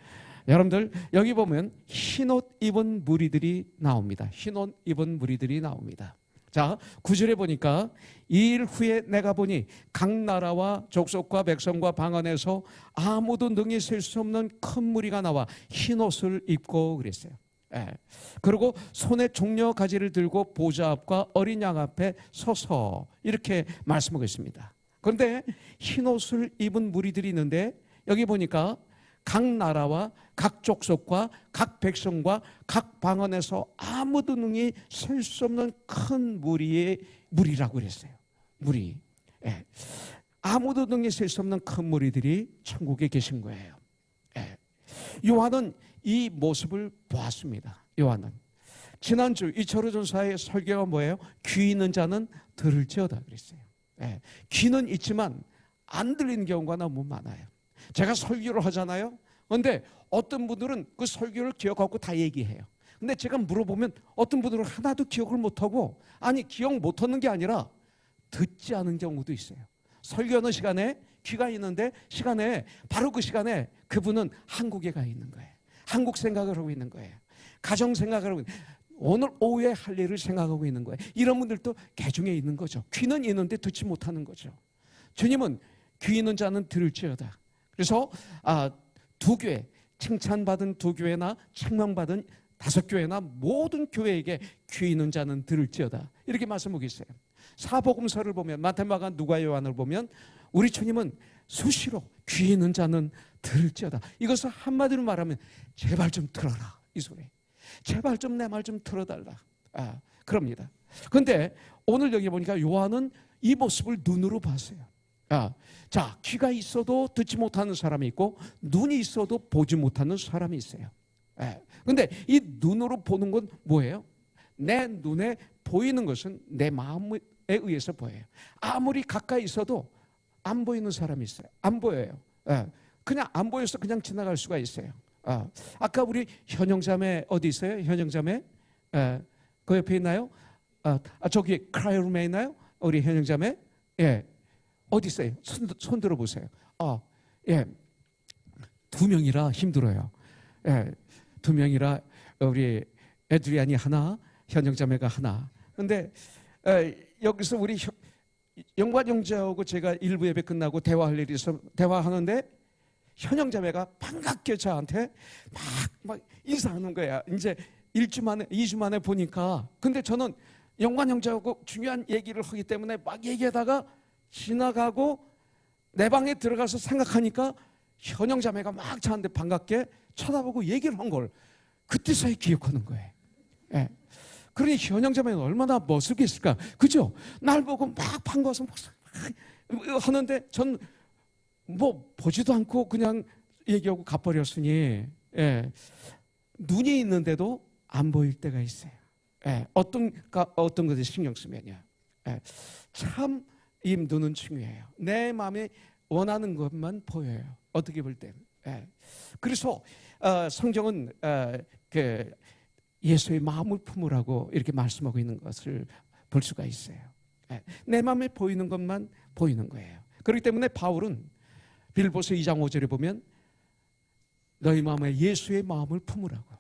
여러분들, 여기 보면 흰옷 입은 무리들이 나옵니다. 흰옷 입은 무리들이 나옵니다. 자, 9절에 보니까 이 일 후에 내가 보니 각 나라와 족속과 백성과 방언에서 아무도 능히 셀 수 없는 큰 무리가 나와 흰옷을 입고 그랬어요. 그리고 손에 종려 가지를 들고 보좌 앞과 어린 양 앞에 서서 이렇게 말씀하고 있습니다. 그런데 흰옷을 입은 무리들이 있는데 여기 보니까 각 나라와 각 족속과 각 백성과 각 방언에서 아무도 능히 셀 수 없는 큰 무리라고 그랬어요. 무리. 아무도 능히 셀 수 없는 큰 무리들이 천국에 계신 거예요. 요한은 이 모습을 보았습니다. 요한은 지난주 이철호전사의 설교가 뭐예요? 귀 있는 자는 들을지어다 그랬어요. 귀는 있지만 안 들리는 경우가 너무 많아요. 제가 설교를 하잖아요. 그런데 어떤 분들은 그 설교를 기억하고 다 얘기해요. 근데 제가 물어보면 어떤 분들은 하나도 기억을 못하고, 아니 기억 못하는 게 아니라 듣지 않은 경우도 있어요. 설교하는 시간에 귀가 있는데 시간에 바로 그 시간에 그분은 한국에 가 있는 거예요. 한국 생각을 하고 있는 거예요. 가정 생각을 하고 있는 거예요. 오늘 오후에 할 일을 생각하고 있는 거예요. 이런 분들도 개중에 있는 거죠. 귀는 있는데 듣지 못하는 거죠. 주님은 귀 있는 자는 들을지어다. 그래서 두 교회, 칭찬받은 두 교회나 책망받은 5교회나 모든 교회에게 귀 있는 자는 들을지어다. 이렇게 말씀하고 있어요. 사복음서를 보면 마태, 마가, 누가, 요한을 보면 우리 주님은 수시로 귀 있는 자는 들을지어다. 이것을 한마디로 말하면 제발 좀 들어라 이 소리. 제발 좀 내 말 좀 들어달라. 그럽니다. 그런데 오늘 여기 보니까 요한은 이 모습을 눈으로 봤어요. 자, 귀가 있어도 듣지 못하는 사람이 있고 눈이 있어도 보지 못하는 사람이 있어요. 그런데 이 눈으로 보는 건 뭐예요? 내 눈에 보이는 것은 내 마음에 의해서 보여요. 아무리 가까이 있어도 안 보이는 사람이 있어요. 안 보여요. 그냥 안 보여서 그냥 지나갈 수가 있어요. 아까 우리 현영자매 어디 있어요? 현영자매? 그 옆에 있나요? 저기 크라이룸에 있나요? 우리 현영자매? 어디 있어요? 손 들어보세요. 예. 2명이라 힘들어요. 2명이라 우리 에드리안이 하나, 현영자매가 하나. 근데 여기서 우리 영관 형제하고 제가 일부 예배 끝나고 대화할 일이 있어 대화하는데 현영자매가 반갑게 저한테 막 인사하는 거야. 이제 1주 만에 2주 만에 보니까. 근데 저는 영관 형제하고 중요한 얘기를 하기 때문에 막 얘기하다가 지나가고 내 방에 들어가서 생각하니까 현영자매가 막 저한테 반갑게 쳐다보고 얘기를 한 걸 그때서야 기억하는 거예요. 그러니 현영자매는 얼마나 멋있겠을까, 그죠? 날 보고 막 반가워서 막 하는데 전 뭐 보지도 않고 그냥 얘기하고 가버렸으니 눈이 있는데도 안 보일 때가 있어요. 어떤 것에 신경 쓰면요. 참 이 눈은 중요해요. 내 마음에 원하는 것만 보여요. 어떻게 볼 때. 그래서 성경은 그 예수의 마음을 품으라고 이렇게 말씀하고 있는 것을 볼 수가 있어요. 내 마음에 보이는 것만 보이는 거예요. 그렇기 때문에 바울은 빌보서 2장 5절에 보면 너희 마음에 예수의 마음을 품으라고.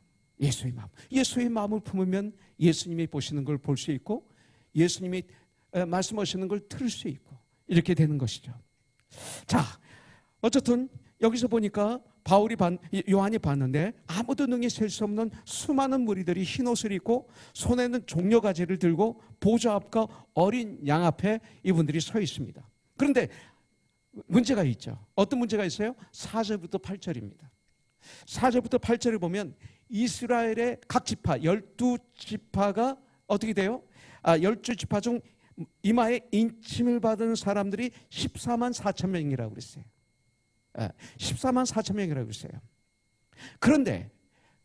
예수의 마음을 품으면 예수님이 보시는 걸 볼 수 있고 예수님이 말씀하시는 걸 들을 수 있고 이렇게 되는 것이죠. 자, 어쨌든 여기서 보니까 요한이 봤는데 아무도 능히 셀 수 없는 수많은 무리들이 흰 옷을 입고 손에는 종려가지를 들고 보좌 앞과 어린 양 앞에 이분들이 서 있습니다. 그런데 문제가 있죠. 어떤 문제가 있어요? 4절부터 8절입니다. 4절부터 8절을 보면 이스라엘의 각 지파 12지파가 어떻게 돼요? 12지파 중 이마에 인침을 받은 사람들이 14만 4천 명이라고 그랬어요. 14만 4천 명이라고 그랬어요. 그런데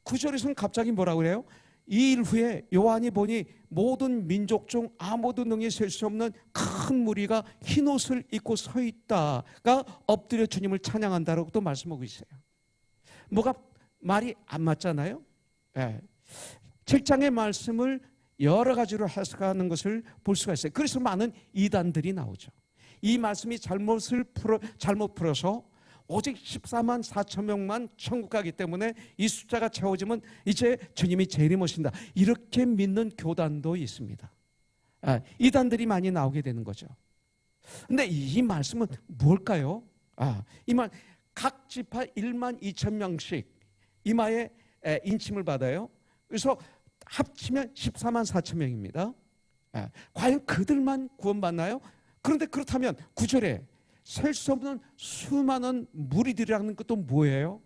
9절에서는 갑자기 뭐라고 그래요? 이 일 후에 요한이 보니 모든 민족 중 아무도 능히 셀 수 없는 큰 무리가 흰 옷을 입고 서 있다가 엎드려 주님을 찬양한다라고 또 말씀하고 있어요. 뭐가 말이 안 맞잖아요. 7장의 말씀을 여러 가지로 해석하는 것을 볼 수가 있어요. 그래서 많은 이단들이 나오죠. 이 말씀이 잘못 풀어서 오직 14만 4천 명만 천국 가기 때문에 이 숫자가 채워지면 이제 주님이 재림하신다. 이렇게 믿는 교단도 있습니다. 이단들이 많이 나오게 되는 거죠. 근데 이 말씀은 뭘까요? 이 말 각 지파 1만 2천 명씩 이마에 인침을 받아요. 그래서 합치면 14만 4천 명입니다. 과연 그들만 구원받나요? 그런데 그렇다면 9절에 셀 수 없는 수많은 무리들이라는 것도 뭐예요?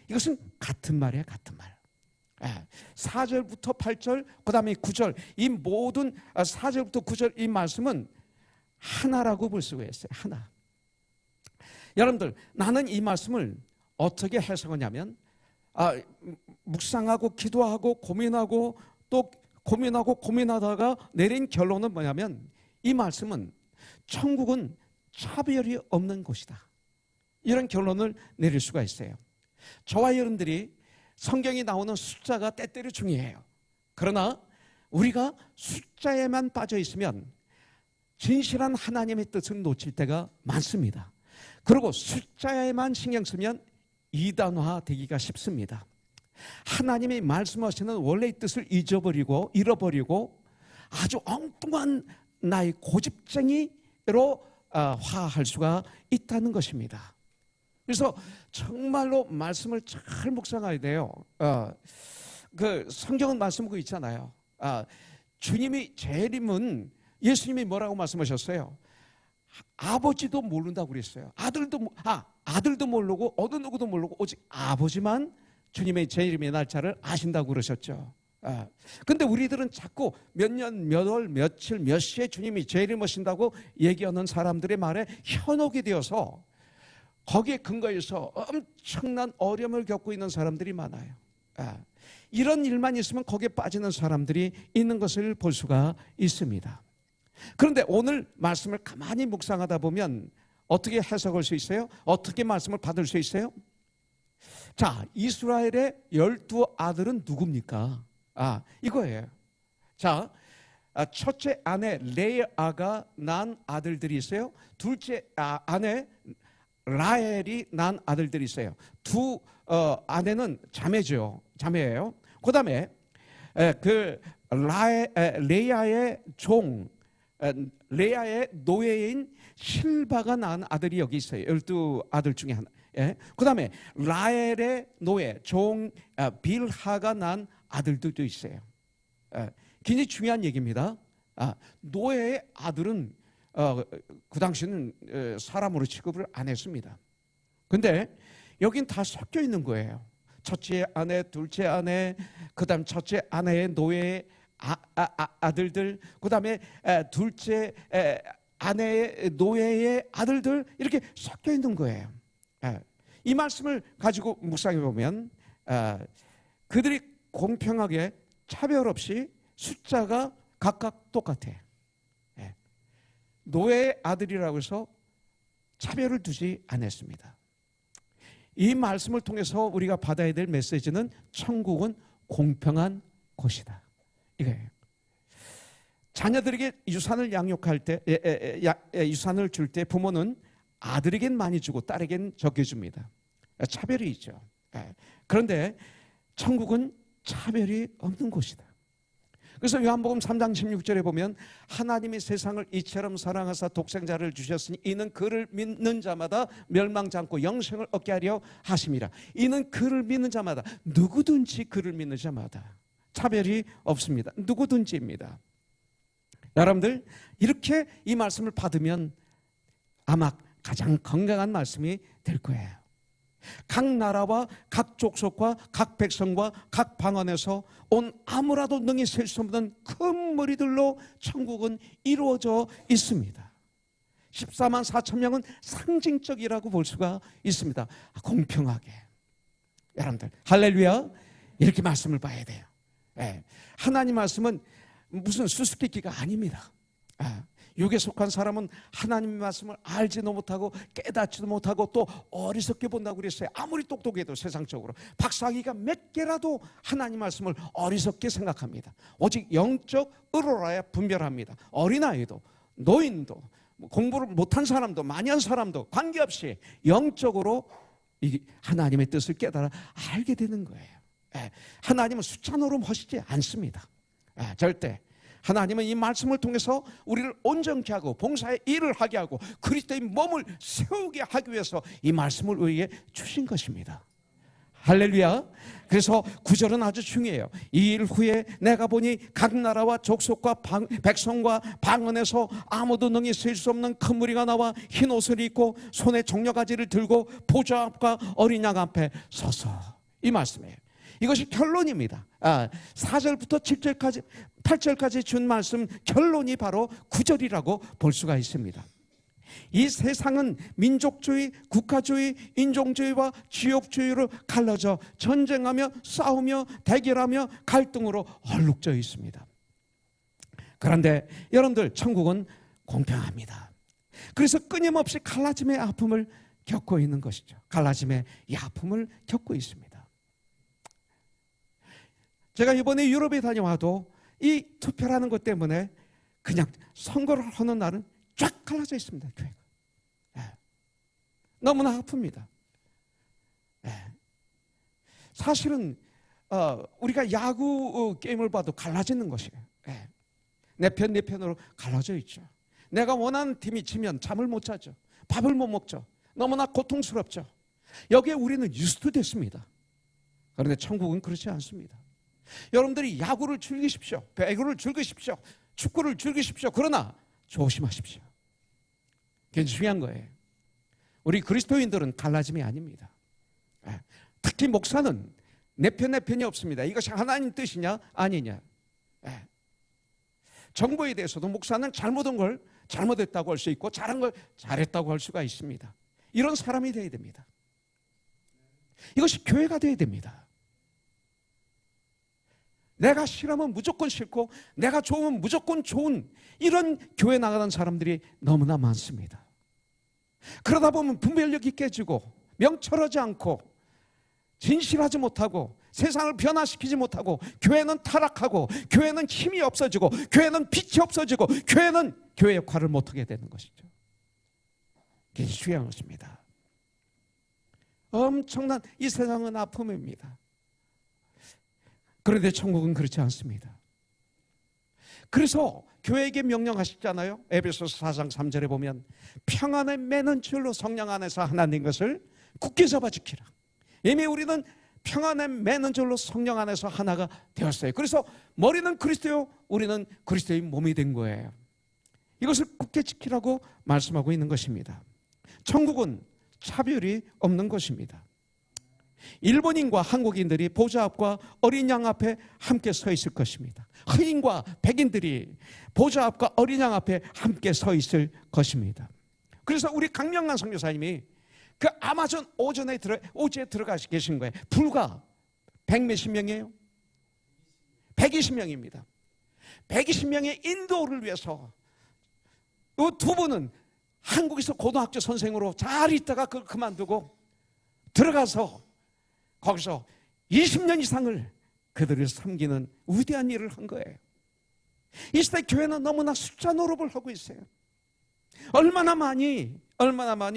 이것은 같은 말이에요. 같은 말. 4절부터 8절 그 다음에 9절 이 모든 4절부터 9절 이 말씀은 하나라고 볼 수가 있어요. 하나. 여러분들 나는 이 말씀을 어떻게 해석하냐면 묵상하고 기도하고 고민하고 또 고민하다가 내린 결론은 뭐냐면 이 말씀은 천국은 차별이 없는 곳이다. 이런 결론을 내릴 수가 있어요. 저와 여러분들이 성경이 나오는 숫자가 때때로 중요해요. 그러나 우리가 숫자에만 빠져 있으면 진실한 하나님의 뜻을 놓칠 때가 많습니다. 그리고 숫자에만 신경 쓰면 이단화되기가 쉽습니다. 하나님이 말씀하시는 원래의 뜻을 잃어버리고 아주 엉뚱한 나의 고집쟁이로 화할 수가 있다는 것입니다. 그래서 정말로 말씀을 잘 묵상해야 돼요. 그 성경은 말씀하고 있잖아요. 주님이 재림은 예수님이 뭐라고 말씀하셨어요? 아버지도 모른다고 그랬어요. 아들도 모르고 어느 누구도 모르고 오직 아버지만 주님의 재림의 날짜를 아신다고 그러셨죠. 근데 우리들은 자꾸 몇 년, 몇 월, 며칠, 몇 시에 주님이 재림하신다고 얘기하는 사람들의 말에 현혹이 되어서 거기에 근거해서 엄청난 어려움을 겪고 있는 사람들이 많아요. 이런 일만 있으면 거기에 빠지는 사람들이 있는 것을 볼 수가 있습니다. 그런데 오늘 말씀을 가만히 묵상하다 보면 어떻게 해석할 수 있어요? 어떻게 말씀을 받을 수 있어요? 자, 이스라엘의 12아들은 누굽니까? 이거예요. 자, 첫째 아내 레아가 난 아들들이 있어요. 둘째 아내 라헬이 난 아들들이 있어요. 두 아내는 자매예요. 그 다음에 그 레아의 레아의 노예인 실바가 낳은 아들이 여기 있어요. 12아들 중에 하나. 그 다음에 라헬의 노예 빌하가 낳은 아들들도 있어요. 굉장히 중요한 얘기입니다. 노예의 아들은 그 당시는 사람으로 취급을 안 했습니다. 근데 여긴 다 섞여 있는 거예요. 첫째 아내, 둘째 아내, 그 다음 첫째 아내의 노예의 아들들, 그 다음에 둘째 아내의 노예의 아들들 이렇게 섞여 있는 거예요. 이 말씀을 가지고 묵상해 보면 그들이 공평하게 차별 없이 숫자가 각각 똑같아. 노예의 아들이라고 해서 차별을 두지 않았습니다. 이 말씀을 통해서 우리가 받아야 될 메시지는 천국은 공평한 곳이다. 이거예요. 자녀들에게 유산을 양육할 때, 유산을 줄 때 부모는 아들에겐 많이 주고 딸에겐 적게 줍니다. 차별이 있죠. 그런데 천국은 차별이 없는 곳이다. 그래서 요한복음 3장 16절에 보면 하나님이 세상을 이처럼 사랑하사 독생자를 주셨으니 이는 그를 믿는 자마다 멸망치 않고 영생을 얻게 하려 하심이라. 이는 그를 믿는 자마다, 누구든지 그를 믿는 자마다 차별이 없습니다. 누구든지입니다. 여러분들 이렇게 이 말씀을 받으면 아마 가장 건강한 말씀이 될 거예요. 각 나라와 각 족속과 각 백성과 각 방언에서 온 아무라도 능히 셀 수 없는 큰 무리들로 천국은 이루어져 있습니다. 14만 4천 명은 상징적이라고 볼 수가 있습니다. 공평하게. 여러분들 할렐루야, 이렇게 말씀을 봐야 돼요. 하나님 말씀은 무슨 수수께끼가 아닙니다. 육에 속한 사람은 하나님의 말씀을 알지도 못하고 깨닫지도 못하고 또 어리석게 본다고 그랬어요. 아무리 똑똑해도 세상적으로 박사학위가 몇 개라도 하나님 말씀을 어리석게 생각합니다. 오직 영적 의로라야 분별합니다. 어린아이도 노인도 공부를 못한 사람도 많이 한 사람도 관계없이 영적으로 이 하나님의 뜻을 깨달아 알게 되는 거예요. 하나님은 숫자 노름하시지 않습니다. 절대. 하나님은 이 말씀을 통해서 우리를 온전케 하고 봉사의 일을 하게 하고 그리스도의 몸을 세우게 하기 위해서 이 말씀을 우리에게 주신 것입니다. 할렐루야. 그래서 9절은 아주 중요해요. 이 일 후에 내가 보니 각 나라와 족속과 백성과 방언에서 아무도 능히 셀 수 없는 큰 무리가 나와 흰 옷을 입고 손에 종려가지를 들고 보좌 앞과 어린 양 앞에 서서. 이 말씀이에요. 이것이 결론입니다. 4절부터 7절까지 8절까지 준 말씀 결론이 바로 9절이라고 볼 수가 있습니다. 이 세상은 민족주의, 국가주의, 인종주의와 지역주의로 갈라져 전쟁하며 싸우며 대결하며 갈등으로 얼룩져 있습니다. 그런데 여러분들 천국은 공평합니다. 그래서 끊임없이 갈라짐의 아픔을 겪고 있는 것이죠. 갈라짐의 이 아픔을 겪고 있습니다. 제가 이번에 유럽에 다녀와도 이 투표라는 것 때문에 그냥 선거를 하는 날은 쫙 갈라져 있습니다. 교회가. 너무나 아픕니다. 사실은 우리가 야구 게임을 봐도 갈라지는 것이에요. 내 편, 내 편으로 갈라져 있죠. 내가 원하는 팀이 지면 잠을 못 자죠. 밥을 못 먹죠. 너무나 고통스럽죠. 여기에 우리는 유스트됐습니다. 그런데 천국은 그렇지 않습니다. 여러분들이 야구를 즐기십시오. 배구를 즐기십시오. 축구를 즐기십시오. 그러나 조심하십시오. 그게 중요한 거예요. 우리 그리스도인들은 갈라짐이 아닙니다. 특히 목사는 내 편, 내 편이 없습니다. 이것이 하나님 뜻이냐 아니냐. 정보에 대해서도 목사는 잘못한 걸 잘못했다고 할 수 있고 잘한 걸 잘했다고 할 수가 있습니다. 이런 사람이 되어야 됩니다. 이것이 교회가 되어야 됩니다. 내가 싫으면 무조건 싫고 내가 좋으면 무조건 좋은 이런 교회 나가는 사람들이 너무나 많습니다. 그러다 보면 분별력이 깨지고 명철하지 않고 진실하지 못하고 세상을 변화시키지 못하고 교회는 타락하고 교회는 힘이 없어지고 교회는 빛이 없어지고 교회는 교회 역할을 못하게 되는 것이죠. 그게 중요한 것입니다. 엄청난 이 세상은 아픔입니다. 그런데 천국은 그렇지 않습니다. 그래서 교회에게 명령하셨잖아요. 에베소서 4장 3절에 보면 평안을 매는 줄로 성령 안에서 하나님 것을 굳게 잡아 지키라. 이미 우리는 평안에 매는 줄로 성령 안에서 하나가 되었어요. 그래서 머리는 그리스도요, 우리는 그리스도의 몸이 된 거예요. 이것을 굳게 지키라고 말씀하고 있는 것입니다. 천국은 차별이 없는 것입니다. 일본인과 한국인들이 보좌 앞과 어린 양 앞에 함께 서 있을 것입니다. 흑인과 백인들이 보좌 앞과 어린 양 앞에 함께 서 있을 것입니다. 그래서 우리 강명란 선교사님이 그 아마존 오지에 들어가 계신 거예요. 불과 100몇십 명이에요? 120명입니다. 120명의 인도를 위해서 이 두 분은 한국에서 고등학교 선생으로 잘 있다가 그걸 그만두고 들어가서 거기서 20년 이상을 그들을 섬기는 위대한 일을 한 거예요. 이 시대 교회는 너무나 숫자 노름을 하고 있어요. 얼마나 많이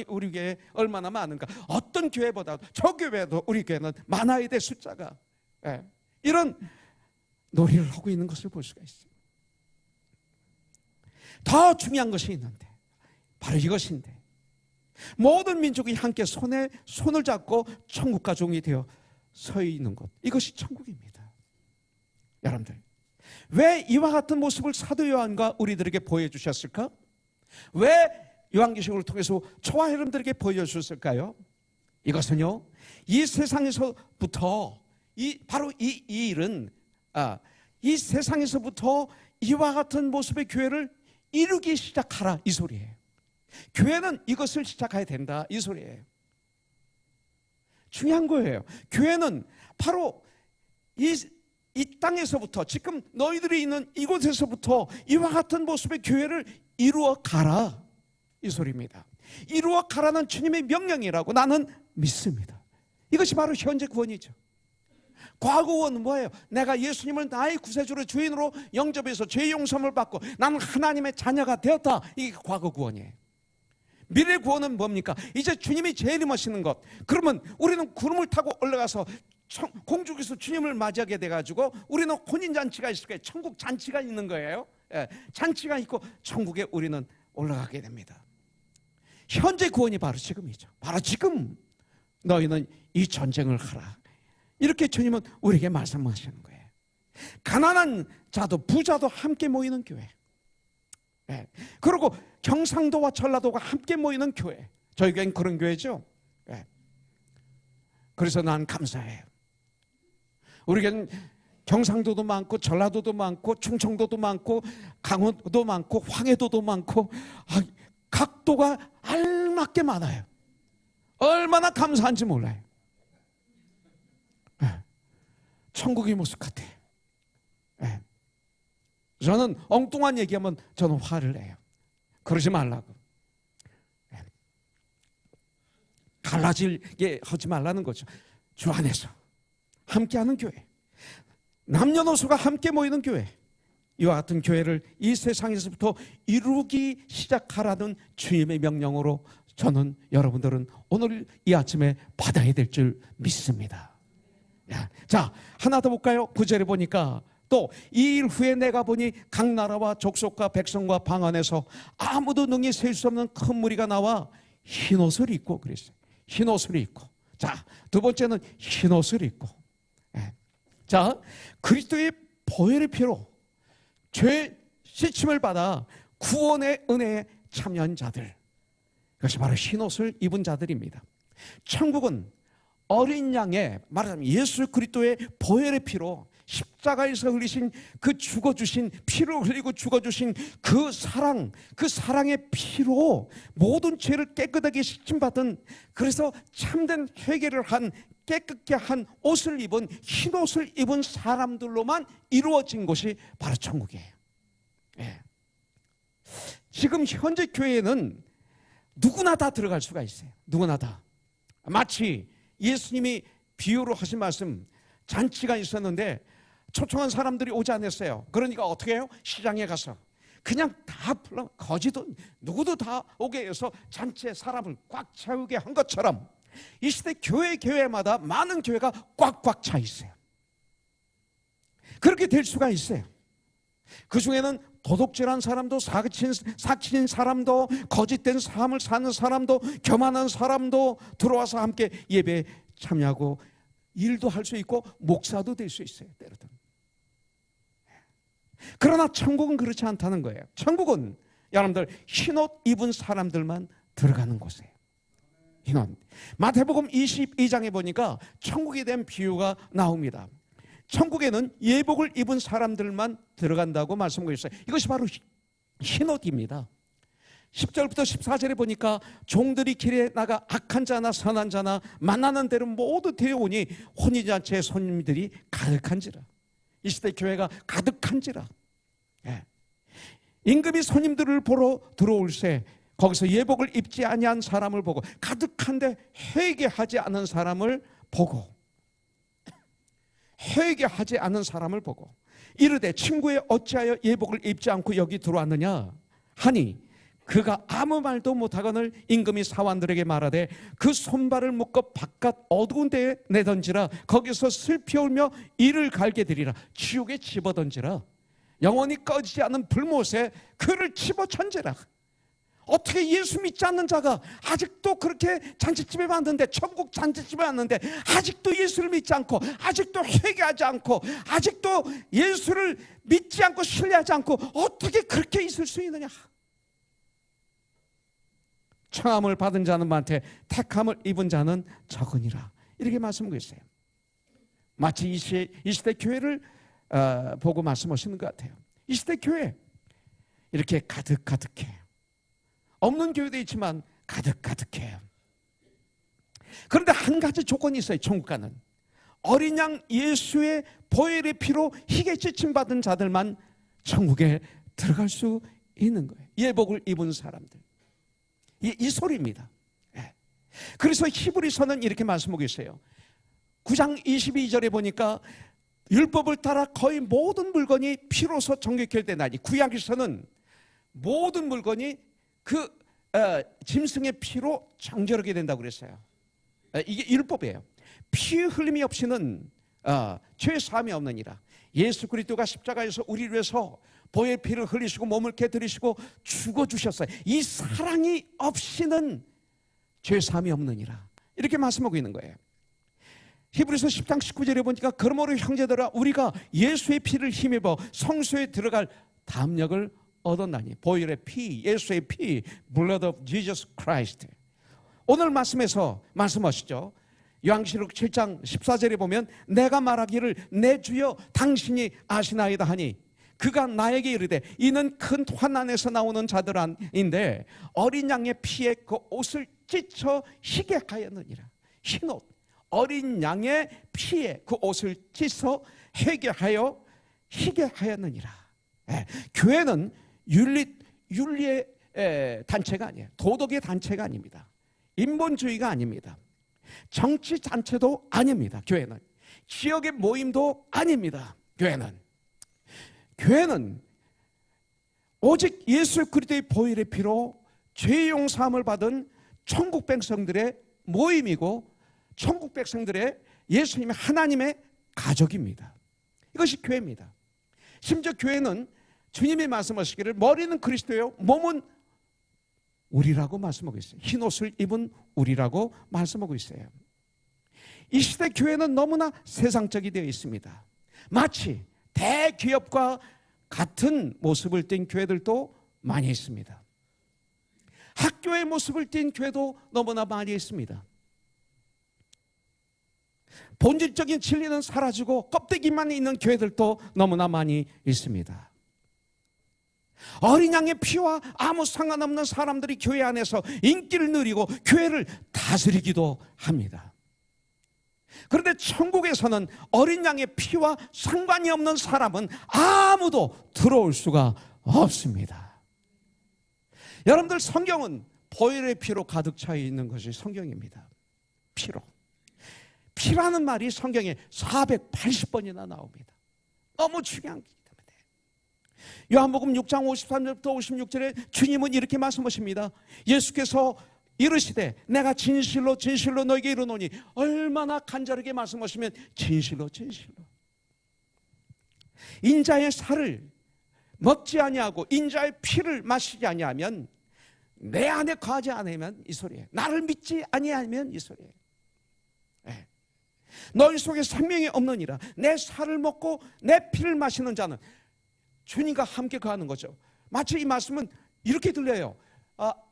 우리 교회에 얼마나 많은가. 어떤 교회보다도 저 교회도 우리 교회는 많아야 돼, 숫자가. 예. 이런 놀이를 하고 있는 것을 볼 수가 있어요. 더 중요한 것이 있는데 바로 이것인데, 모든 민족이 함께 손에 손을 잡고 천국 가족이 되어 서 있는 것, 이것이 천국입니다. 여러분들, 왜 이와 같은 모습을 사도 요한과 우리들에게 보여주셨을까? 왜 요한계시록을 통해서 저와 여러분들에게 보여주셨을까요? 이것은요, 이 세상에서부터 바로 이 일은 이 세상에서부터 이와 같은 모습의 교회를 이루기 시작하라, 이 소리예요. 교회는 이것을 시작해야 된다, 이 소리예요. 중요한 거예요. 교회는 바로 이 땅에서부터, 지금 너희들이 있는 이곳에서부터 이와 같은 모습의 교회를 이루어 가라, 이 소리입니다. 이루어 가라는 주님의 명령이라고 나는 믿습니다. 이것이 바로 현재 구원이죠. 과거 구원은 뭐예요? 내가 예수님을 나의 구세주로 주인으로 영접해서 죄 용서를 받고 나는 하나님의 자녀가 되었다, 이게 과거 구원이에요. 미래 구원은 뭡니까? 이제 주님이 재림하시는 것. 그러면 우리는 구름을 타고 올라가서 공중에서 주님을 맞이하게 돼가지고 우리는 혼인잔치가 있을 거예요. 천국 잔치가 있는 거예요. 예, 잔치가 있고 천국에 우리는 올라가게 됩니다. 현재 구원이 바로 지금이죠. 바로 지금 너희는 이 전쟁을 하라, 이렇게 주님은 우리에게 말씀하시는 거예요. 가난한 자도 부자도 함께 모이는 교회. 예. 그리고 경상도와 전라도가 함께 모이는 교회. 저희 교회는 그런 교회죠. 예. 그래서 난 감사해요. 우리 교회는 경상도도 많고 전라도도 많고 충청도도 많고 강원도도 많고 황해도도 많고 각도가 알맞게 많아요. 얼마나 감사한지 몰라요. 예. 천국의 모습 같아요. 예. 저는 엉뚱한 얘기하면 저는 화를 내요. 그러지 말라고. 예. 갈라지게 하지 말라는 거죠. 주 안에서 함께하는 교회, 남녀노소가 함께 모이는 교회, 이와 같은 교회를 이 세상에서부터 이루기 시작하라는 주님의 명령으로 저는 여러분들은 오늘 이 아침에 받아야 될 줄 믿습니다. 자, 하나 더 볼까요? 9절에 보니까 또 이 일 후에 내가 보니 각 나라와 족속과 백성과 방 안에서 아무도 능히 셀 수 없는 큰 무리가 나와 흰옷을 입고, 그랬어요. 흰옷을 입고. 자, 두 번째는 흰옷을 입고. 자, 그리스도의 보혈의 피로 죄 씻임을 받아 구원의 은혜에 참여한 자들, 그것이 바로 흰옷을 입은 자들입니다. 천국은 어린 양의, 말하자면 예수 그리스도의 보혈의 피로, 십자가에서 흘리신 그 죽어주신, 피를 흘리고 죽어주신 그 사랑, 그 사랑의 피로 모든 죄를 깨끗하게 씻임받은, 그래서 참된 회개를 한, 깨끗게 한 옷을 입은, 흰 옷을 입은 사람들로만 이루어진 곳이 바로 천국이에요. 예. 지금 현재 교회에는 누구나 다 들어갈 수가 있어요. 누구나 다. 마치 예수님이 비유로 하신 말씀, 잔치가 있었는데 초청한 사람들이 오지 않았어요. 그러니까 어떻게 해요? 시장에 가서 그냥 다 불러, 거지도 누구도 다 오게 해서 잔치에 사람을 꽉 채우게 한 것처럼 이 시대 교회마다 많은 교회가 꽉꽉 차 있어요. 그렇게 될 수가 있어요. 그 중에는 도둑질한 사람도, 사기친 사람도, 거짓된 삶을 사는 사람도, 교만한 사람도 들어와서 함께 예배에 참여하고 일도 할 수 있고 목사도 될 수 있어요, 때로는. 그러나 천국은 그렇지 않다는 거예요. 천국은 여러분들 흰옷 입은 사람들만 들어가는 곳이에요. 흰옷. 마태복음 22장에 보니까 천국에 대한 비유가 나옵니다. 천국에는 예복을 입은 사람들만 들어간다고 말씀하고 있어요. 이것이 바로 흰옷입니다. 10절부터 14절에 보니까 종들이 길에 나가 악한 자나 선한 자나 만나는 대로 모두 데려오니 혼인잔치의 손님들이 가득한지라. 이 시대 교회가 가득한지라. 예. 임금이 손님들을 보러 들어올세 거기서 예복을 입지 아니한 사람을 보고, 가득한데 회개하지 않은 사람을 보고, 회개하지 않은 사람을 보고 이르되 친구의 어찌하여 예복을 입지 않고 여기 들어왔느냐 하니 그가 아무 말도 못하거늘 임금이 사환들에게 말하되 그 손발을 묶어 바깥 어두운 데에 내던지라. 거기서 슬피 울며 이를 갈게 되리라. 지옥에 집어던지라. 영원히 꺼지지 않은 불못에 그를 집어던지라. 어떻게 예수 믿지 않는 자가 아직도 그렇게 잔치집에 왔는데, 천국 잔치집에 왔는데 아직도 예수를 믿지 않고, 아직도 회개하지 않고, 아직도 예수를 믿지 않고 신뢰하지 않고 어떻게 그렇게 있을 수 있느냐. 청함을 받은 자는 많되 택함을 입은 자는 적으니라. 이렇게 말씀하고 있어요. 마치 이 시대 교회를 보고 말씀하시는 것 같아요. 이 시대 교회 이렇게 가득가득해. 없는 교회도 있지만 가득가득해요. 그런데 한 가지 조건이 있어요. 천국 가는 어린 양 예수의 보혈의 피로 희게 찢김받은 자들만 천국에 들어갈 수 있는 거예요. 예복을 입은 사람들. 이 소리입니다. 그래서 히브리서는 이렇게 말씀하고 있어요. 9장 22절에 보니까 율법을 따라 거의 모든 물건이 피로서 정결케 되나니, 구약에서는 모든 물건이 그 짐승의 피로 정결하게 된다고 그랬어요. 이게 율법이에요. 피 흘림이 없이는 죄 사함이 없느니라. 예수 그리스도가 십자가에서 우리를 위해서 보혈 피를 흘리시고 몸을 깨뜨리시고 죽어주셨어요. 이 사랑이 없이는 죄 사함이 없느니라. 이렇게 말씀하고 있는 거예요. 히브리서 10장 19절에 보니까 그러므로 형제들아 우리가 예수의 피를 힘입어 성소에 들어갈 담력을 얻었나니. 보혈의 피, 예수의 피, blood of Jesus Christ. 오늘 말씀에서 말씀하시죠. 요한계시록 7장 14절에 보면 내가 말하기를 내 주여 당신이 아시나이다 하니 그가 나에게 이르되 이는 큰 환난에서 나오는 자들인데 어린 양의 피에 그 옷을 찢어 희게 하였느니라. 흰옷, 어린 양의 피에 그 옷을 찢어 회개하여 희게 하였느니라. 교회는 윤리의 단체가 아니에요. 도덕의 단체가 아닙니다. 인본주의가 아닙니다. 정치 단체도 아닙니다. 교회는 지역의 모임도 아닙니다. 교회는 오직 예수 그리스도의 보혈의 피로 죄 용서함을 받은 천국 백성들의 모임이고, 천국 백성들의 예수님의 하나님의 가족입니다. 이것이 교회입니다. 심지어 교회는 주님이 말씀하시기를 머리는 그리스도요 몸은 우리라고 말씀하고 있어요. 흰 옷을 입은 우리라고 말씀하고 있어요. 이 시대 교회는 너무나 세상적이 되어 있습니다. 마치 대기업과 같은 모습을 띈 교회들도 많이 있습니다. 학교의 모습을 띈 교회도 너무나 많이 있습니다. 본질적인 진리는 사라지고 껍데기만 있는 교회들도 너무나 많이 있습니다. 어린 양의 피와 아무 상관없는 사람들이 교회 안에서 인기를 누리고 교회를 다스리기도 합니다. 그런데 천국에서는 어린 양의 피와 상관이 없는 사람은 아무도 들어올 수가 없습니다. 여러분들, 성경은 보혈의 피로 가득 차 있는 것이 성경입니다. 피로. 피라는 말이 성경에 480번이나 나옵니다. 너무 중요한 거기 때문에. 요한복음 6장 53절부터 56절에 주님은 이렇게 말씀하십니다. 예수께서 이르시되 내가 진실로 진실로 너에게 이르노니, 얼마나 간절하게 말씀하시면 진실로 진실로. 인자의 살을 먹지 아니하고 인자의 피를 마시지 아니하면, 내 안에 거하지 않으면 이 소리예요. 나를 믿지 아니하면 이 소리예요. 너희 속에 생명이 없느니라. 내 살을 먹고 내 피를 마시는 자는 주님과 함께 거하는 거죠. 마치 이 말씀은 이렇게 들려요.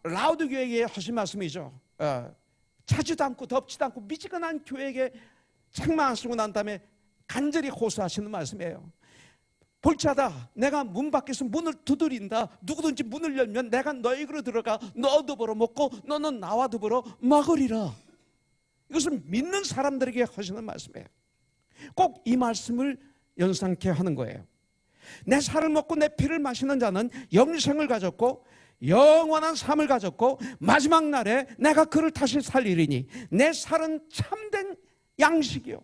라우드 교회에게 하신 말씀이죠. 차지도 않고 덥지도 않고 미지근한 교회에게 책망하시고 난 다음에 간절히 호소하시는 말씀이에요. 볼지어다 내가 문 밖에서 문을 두드린다. 누구든지 문을 열면 내가 너에게로 들어가 너 더불어 먹고 너는 나와 더불어 먹으리라. 이것은 믿는 사람들에게 하시는 말씀이에요. 꼭 이 말씀을 연상케 하는 거예요. 내 살을 먹고 내 피를 마시는 자는 영생을 가졌고 영원한 삶을 가졌고 마지막 날에 내가 그를 다시 살리리니 내 살은 참된 양식이요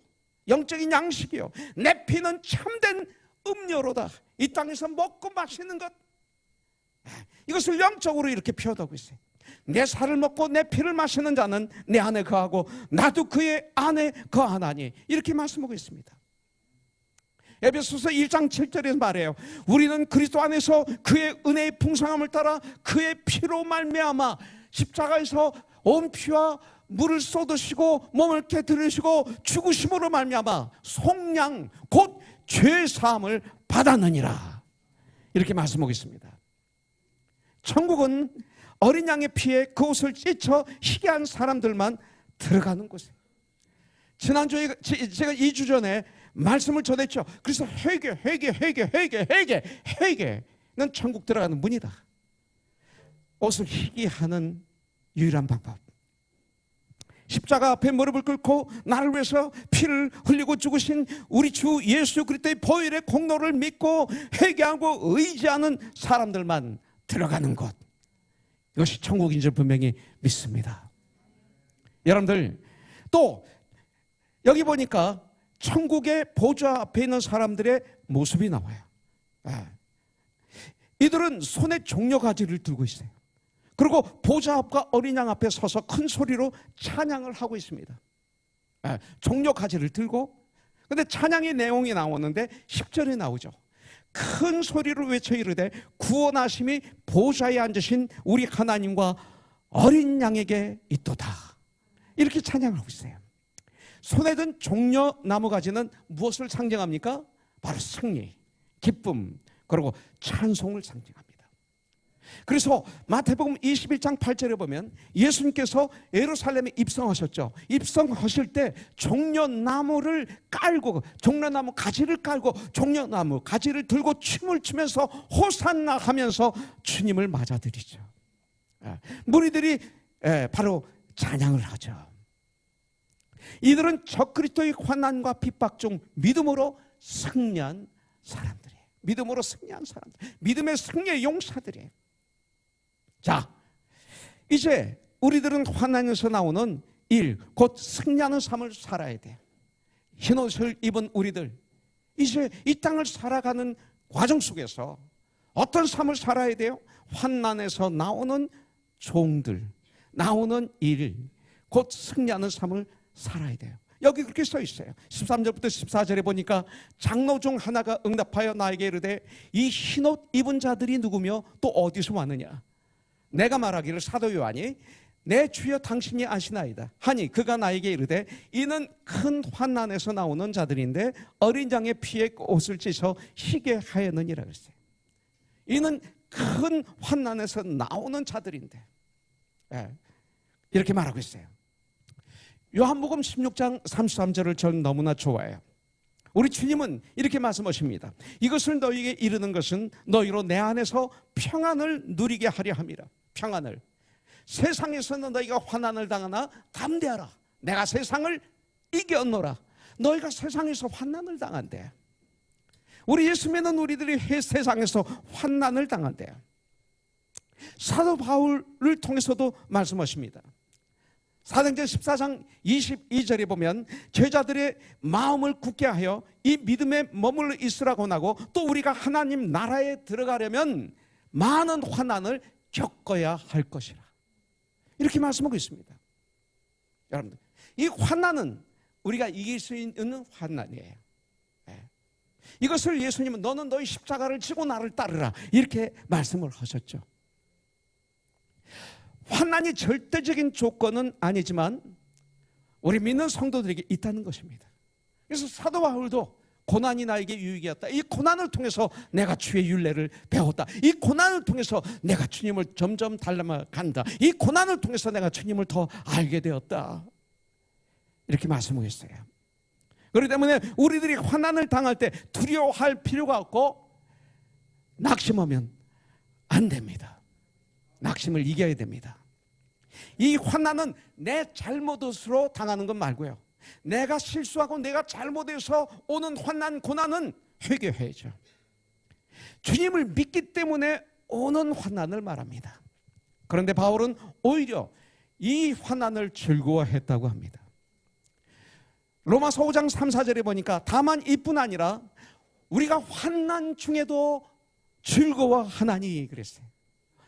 영적인 양식이요. 내 피는 참된 음료로다. 이 땅에서 먹고 마시는 것. 이것을 영적으로 이렇게 표현하고 있어요. 내 살을 먹고 내 피를 마시는 자는 내 안에 거하고 나도 그의 안에 거하나니, 이렇게 말씀하고 있습니다. 에베소서 1장 7절에서 말해요. 우리는 그리스도 안에서 그의 은혜의 풍성함을 따라 그의 피로 말미암아 십자가에서 온 피와 물을 쏟으시고 몸을 깨뜨리시고 죽으심으로 말미암아 속량 곧 죄 사함을 받았느니라, 이렇게 말씀하고 있습니다. 천국은 어린 양의 피에 그 옷을 찢어 희게한 사람들만 들어가는 곳이에요. 지난주에 제가 2주 전에 말씀을 전했죠. 그래서 회개는 천국 들어가는 문이다. 옷을 희게하는 유일한 방법. 십자가 앞에 무릎을 꿇고 나를 위해서 피를 흘리고 죽으신 우리 주 예수 그리스도의 보혈의 공로를 믿고 회개하고 의지하는 사람들만 들어가는 곳, 이것이 천국인 줄 분명히 믿습니다. 여러분들, 또 여기 보니까 천국의 보좌 앞에 있는 사람들의 모습이 나와요. 이들은 손에 종려가지를 들고 있어요. 그리고 보좌 앞과 어린 양 앞에 서서 큰 소리로 찬양을 하고 있습니다. 종려가지를 들고. 근데 찬양의 내용이 나오는데 10절에 나오죠. 큰 소리로 외쳐 이르되 구원하심이 보좌에 앉으신 우리 하나님과 어린 양에게 있도다, 이렇게 찬양하고 있어요. 손에 든 종려 나무가지는 무엇을 상징합니까? 바로 승리, 기쁨, 그리고 찬송을 상징합니다. 그래서 마태복음 21장 8절에 보면 예수님께서 예루살렘에 입성하셨죠. 입성하실 때 종려나무를 깔고, 종려나무 가지를 깔고 종려나무 가지를 들고 춤을 추면서 호산나 하면서 주님을 맞아들이죠. 무리들이 바로 찬양을 하죠. 이들은 적그리스도의 환난과 핍박 중 믿음으로 승리한 사람들이에요. 믿음으로 승리한 사람들, 믿음의 승리의 용사들이에요. 자, 이제 우리들은 환난에서 나오는 일, 곧 승리하는 삶을 살아야 돼요. 흰옷을 입은 우리들, 이제 이 땅을 살아가는 과정 속에서 어떤 삶을 살아야 돼요? 환난에서 나오는 종들, 나오는 일, 곧 승리하는 삶을 살아야 돼요. 여기 그렇게 써 있어요. 13절부터 14절에 보니까 장로 중 하나가 응답하여 나에게 이르되 이 흰옷 입은 자들이 누구며 또 어디서 왔느냐? 내가 말하기를 사도 요한이 내 주여 당신이 아시나이다 하니 그가 나에게 이르되 이는 큰 환난에서 나오는 자들인데 어린 양의 피에 옷을 찢어 희게 하였느니라 그랬어요. 이는 큰 환난에서 나오는 자들인데, 이렇게 말하고 있어요. 요한복음 16장 33절을 전 너무나 좋아해요. 우리 주님은 이렇게 말씀하십니다. 이것을 너희에게 이르는 것은 너희로 내 안에서 평안을 누리게 하려 함이라. 평안을. 세상에서는 너희가 환난을 당하나 담대하라. 내가 세상을 이겼노라. 너희가 세상에서 환난을 당한대. 우리 예수 믿는 우리들이 세상에서 환난을 당한대요. 사도 바울을 통해서도 말씀하십니다. 사도행전 14장 22절에 보면 제자들의 마음을 굳게 하여 이 믿음에 머물러 있으라고 하고 또 우리가 하나님 나라에 들어가려면 많은 환난을 겪어야 할 것이라, 이렇게 말씀하고 있습니다. 여러분들, 이 환난은 우리가 이길 수 있는 환난이에요. 이것을 예수님은 너는 너희 십자가를 지고 나를 따르라, 이렇게 말씀을 하셨죠. 환난이 절대적인 조건은 아니지만 우리 믿는 성도들에게 있다는 것입니다. 그래서 사도 바울도 고난이 나에게 유익이었다. 이 고난을 통해서 내가 주의 율례를 배웠다. 이 고난을 통해서 내가 주님을 점점 닮아간다. 이 고난을 통해서 내가 주님을 더 알게 되었다. 이렇게 말씀하고 있어요. 그렇기 때문에 우리들이 환난을 당할 때 두려워할 필요가 없고 낙심하면 안 됩니다. 낙심을 이겨야 됩니다. 이 환난은 내 잘못으로 당하는 것 말고요, 내가 실수하고 내가 잘못해서 오는 환난, 고난은 회개해야죠. 주님을 믿기 때문에 오는 환난을 말합니다. 그런데 바울은 오히려 이 환난을 즐거워했다고 합니다. 로마서 5장 3, 4절에 보니까 다만 이뿐 아니라 우리가 환난 중에도 즐거워하나니 그랬어요.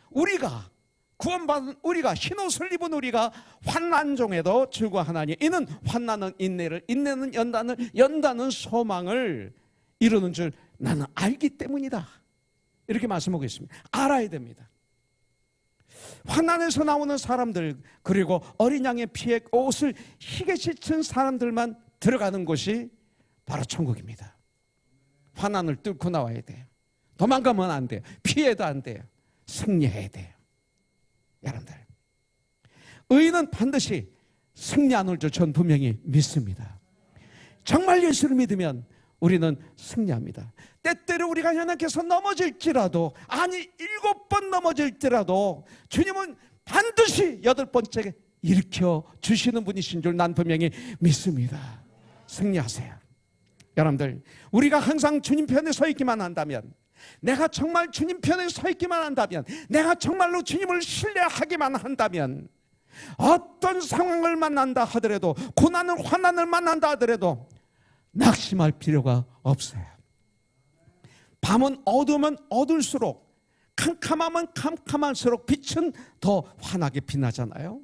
우리가 구원받은 우리가 흰옷을 입은 우리가 환난 중에도 즐거워하나니 이는 환난은 인내를, 인내는 연단을, 연단은 소망을 이루는 줄 나는 알기 때문이다. 이렇게 말씀하고 있습니다. 알아야 됩니다. 환난에서 나오는 사람들, 그리고 어린 양의 피에 옷을 희게 씻은 사람들만 들어가는 곳이 바로 천국입니다. 환난을 뚫고 나와야 돼요. 도망가면 안 돼요. 피해도 안 돼요. 승리해야 돼요. 여러분들, 의인은 반드시 승리하는 줄 전 분명히 믿습니다. 정말 예수를 믿으면 우리는 승리합니다. 때때로 우리가 연약해서 넘어질지라도, 아니 7번 넘어질지라도 주님은 반드시 8번째 일으켜 주시는 분이신 줄 난 분명히 믿습니다. 승리하세요. 여러분들, 우리가 항상 주님 편에 서 있기만 한다면, 내가 정말 주님 편에 서 있기만 한다면, 내가 정말로 주님을 신뢰하기만 한다면, 어떤 상황을 만난다 하더라도, 고난을 환난을 만난다 하더라도 낙심할 필요가 없어요. 밤은 어두우면 어두울수록, 캄캄하면 캄캄할수록 빛은 더 환하게 빛나잖아요.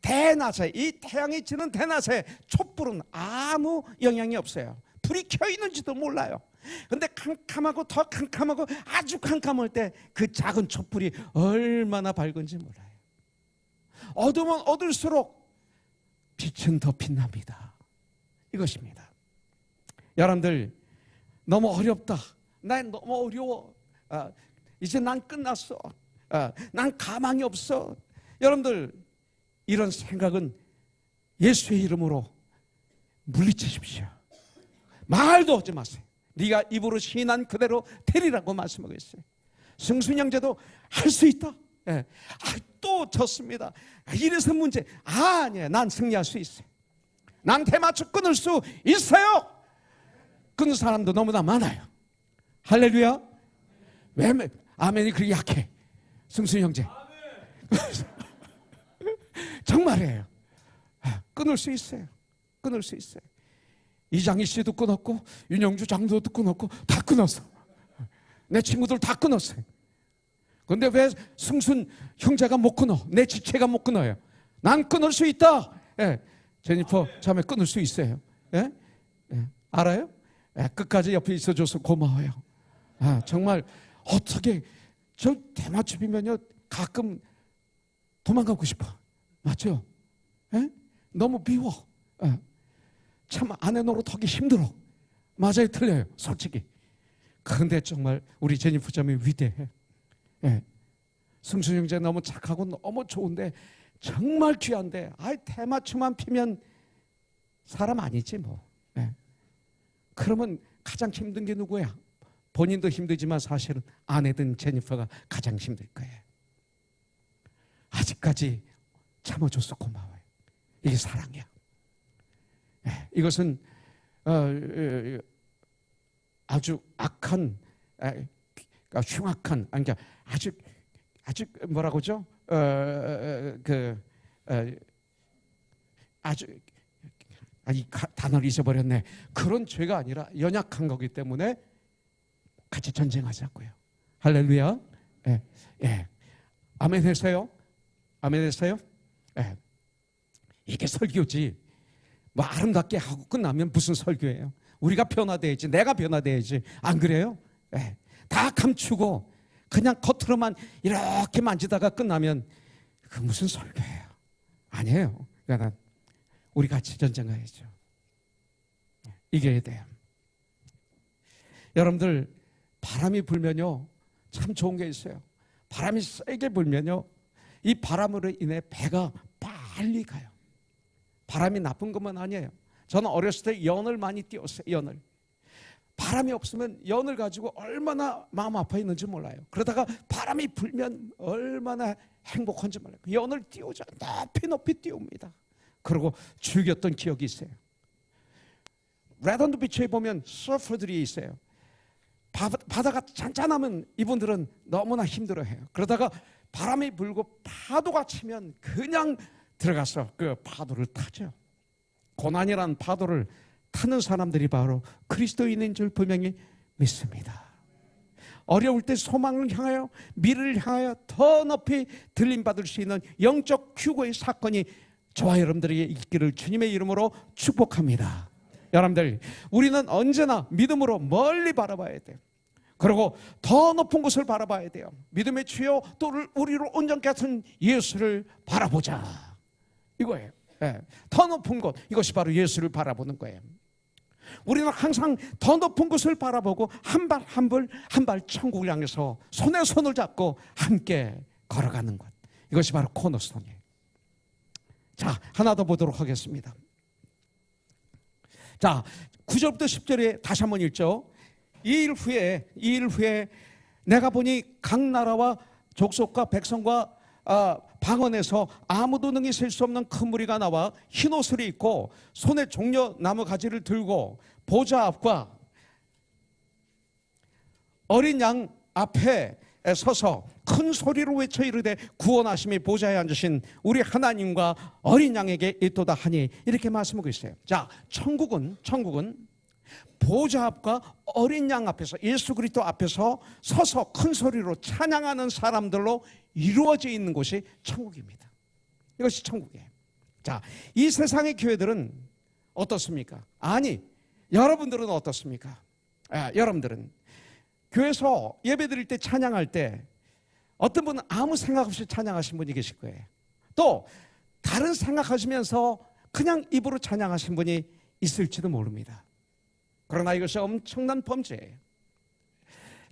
대낮에, 이 태양이 지는 대낮에 촛불은 아무 영향이 없어요. 불이 켜 있는지도 몰라요. 근데 캄캄하고 더 캄캄하고 아주 캄캄할 때 그 작은 촛불이 얼마나 밝은지 몰라요. 어두우면 어두울수록 빛은 더 빛납니다. 이것입니다. 여러분들, 너무 어렵다, 난 너무 어려워, 이제 난 끝났어, 난 가망이 없어, 여러분들, 이런 생각은 예수의 이름으로 물리치십시오. 말도 하지 마세요. 네가 입으로 시인한 그대로 되리라고 말씀하고 있어요. 승순 형제도 할 수 있다. 또 졌습니다. 이래서 문제. 아니에요. 난 승리할 수 있어요. 난 대마초 끊을 수 있어요. 끊는 사람도 너무나 많아요. 할렐루야. 왜 아멘이 그렇게 약해? 승순 형제. 정말이에요. 끊을 수 있어요. 끊을 수 있어요. 이장희 씨도 끊었고, 윤영주 장로도 끊었고, 다 끊었어. 내 친구들 다 끊었어요. 그런데 왜 승순 형제가 못 끊어? 내 지체가 못 끊어요. 난 끊을 수 있다. 제니퍼 자매 끊을 수 있어요. 알아요? 끝까지 옆에 있어줘서 고마워요. 정말 어떻게, 저 대마초비면요 가끔 도망가고 싶어. 맞죠? 너무 미워. 참 아내 노릇하기 힘들어. 맞아요, 틀려요, 솔직히. 그런데 정말 우리 제니퍼 자매 위대해. 승순 형제 너무 착하고 너무 좋은데, 정말 귀한데, 대마초만 피면 사람 아니지 뭐. 그러면 가장 힘든 게 누구야? 본인도 힘들지만 사실은 아내든 제니퍼가 가장 힘들 거예요. 아직까지 참아줘서 고마워요. 이게 사랑이야. 이것은 아주 악한, 흉악한, 그러니까 아주 뭐라고죠? 아주 이 단어를 잊어버렸네. 그런 죄가 아니라 연약한 거기 때문에 같이 전쟁하자고요. 할렐루야. 아멘 했어요? 아멘 했어요? 이게 설교지. 뭐 아름답게 하고 끝나면 무슨 설교예요? 우리가 변화돼야지, 내가 변화돼야지. 안 그래요? 다 감추고 그냥 겉으로만 이렇게 만지다가 끝나면 그 무슨 설교예요? 아니에요. 그러니까 우리 같이 전쟁해야죠. 이겨야 돼요. 여러분들, 바람이 불면요 참 좋은 게 있어요. 바람이 세게 불면요, 이 바람으로 인해 배가 빨리 가요. 바람이 나쁜 것만 아니에요. 저는 어렸을 때 연을 많이 띄웠어요. 연을. 바람이 없으면 연을 가지고 얼마나 마음 아파했는지 몰라요. 그러다가 바람이 불면 얼마나 행복한지 몰라요. 연을 띄우자 높이 높이 띄웁니다. 그리고 즐겼던 기억이 있어요. 레드온드 비치에 보면 서퍼들이 있어요. 바다가 잔잔하면 이분들은 너무나 힘들어해요. 그러다가 바람이 불고 파도가 치면 그냥 들어가서 그 파도를 타죠. 고난이라는 파도를 타는 사람들이 바로 그리스도인인 줄 분명히 믿습니다. 어려울 때 소망을 향하여, 미래를 향하여 더 높이 들림받을 수 있는 영적 휴거의 사건이 저와 여러분들에게 있기를 주님의 이름으로 축복합니다. 여러분들, 우리는 언제나 믿음으로 멀리 바라봐야 돼요. 그리고 더 높은 곳을 바라봐야 돼요. 믿음의 주여 또 우리로 온전케 하신 예수를 바라보자, 이거예요. 예, 더 높은 곳, 이것이 바로 예수를 바라보는 거예요. 우리는 항상 더 높은 곳을 바라보고 한 발 한 발 천국을 향해서 손에 손을 잡고 함께 걸어가는 것, 이것이 바로 코너스톤이에요. 자, 하나 더 보도록 하겠습니다. 자, 9절부터 10절에 다시 한번 읽죠. 이 일 후에 내가 보니 각 나라와 족속과 백성과 방언에서 아무도 능히 셀 수 없는 큰 무리가 나와 흰 옷을 입고 손에 종려 나무 가지를 들고 보좌 앞과 어린 양 앞에 서서 큰 소리로 외쳐 이르되 구원하심이 보좌에 앉으신 우리 하나님과 어린 양에게 있도다 하니, 이렇게 말씀하고 있어요. 자, 천국은 보좌 앞과 어린 양 앞에서, 예수 그리스도 앞에서 서서 큰 소리로 찬양하는 사람들로 이루어져 있는 곳이 천국입니다. 이것이 천국이에요. 자, 이 세상의 교회들은 어떻습니까? 아니, 여러분들은 어떻습니까? 여러분들은 교회에서 예배 드릴 때, 찬양할 때 어떤 분은 아무 생각 없이 찬양하신 분이 계실 거예요. 또 다른 생각하시면서 그냥 입으로 찬양하신 분이 있을지도 모릅니다. 그러나 이것이 엄청난 범죄예요.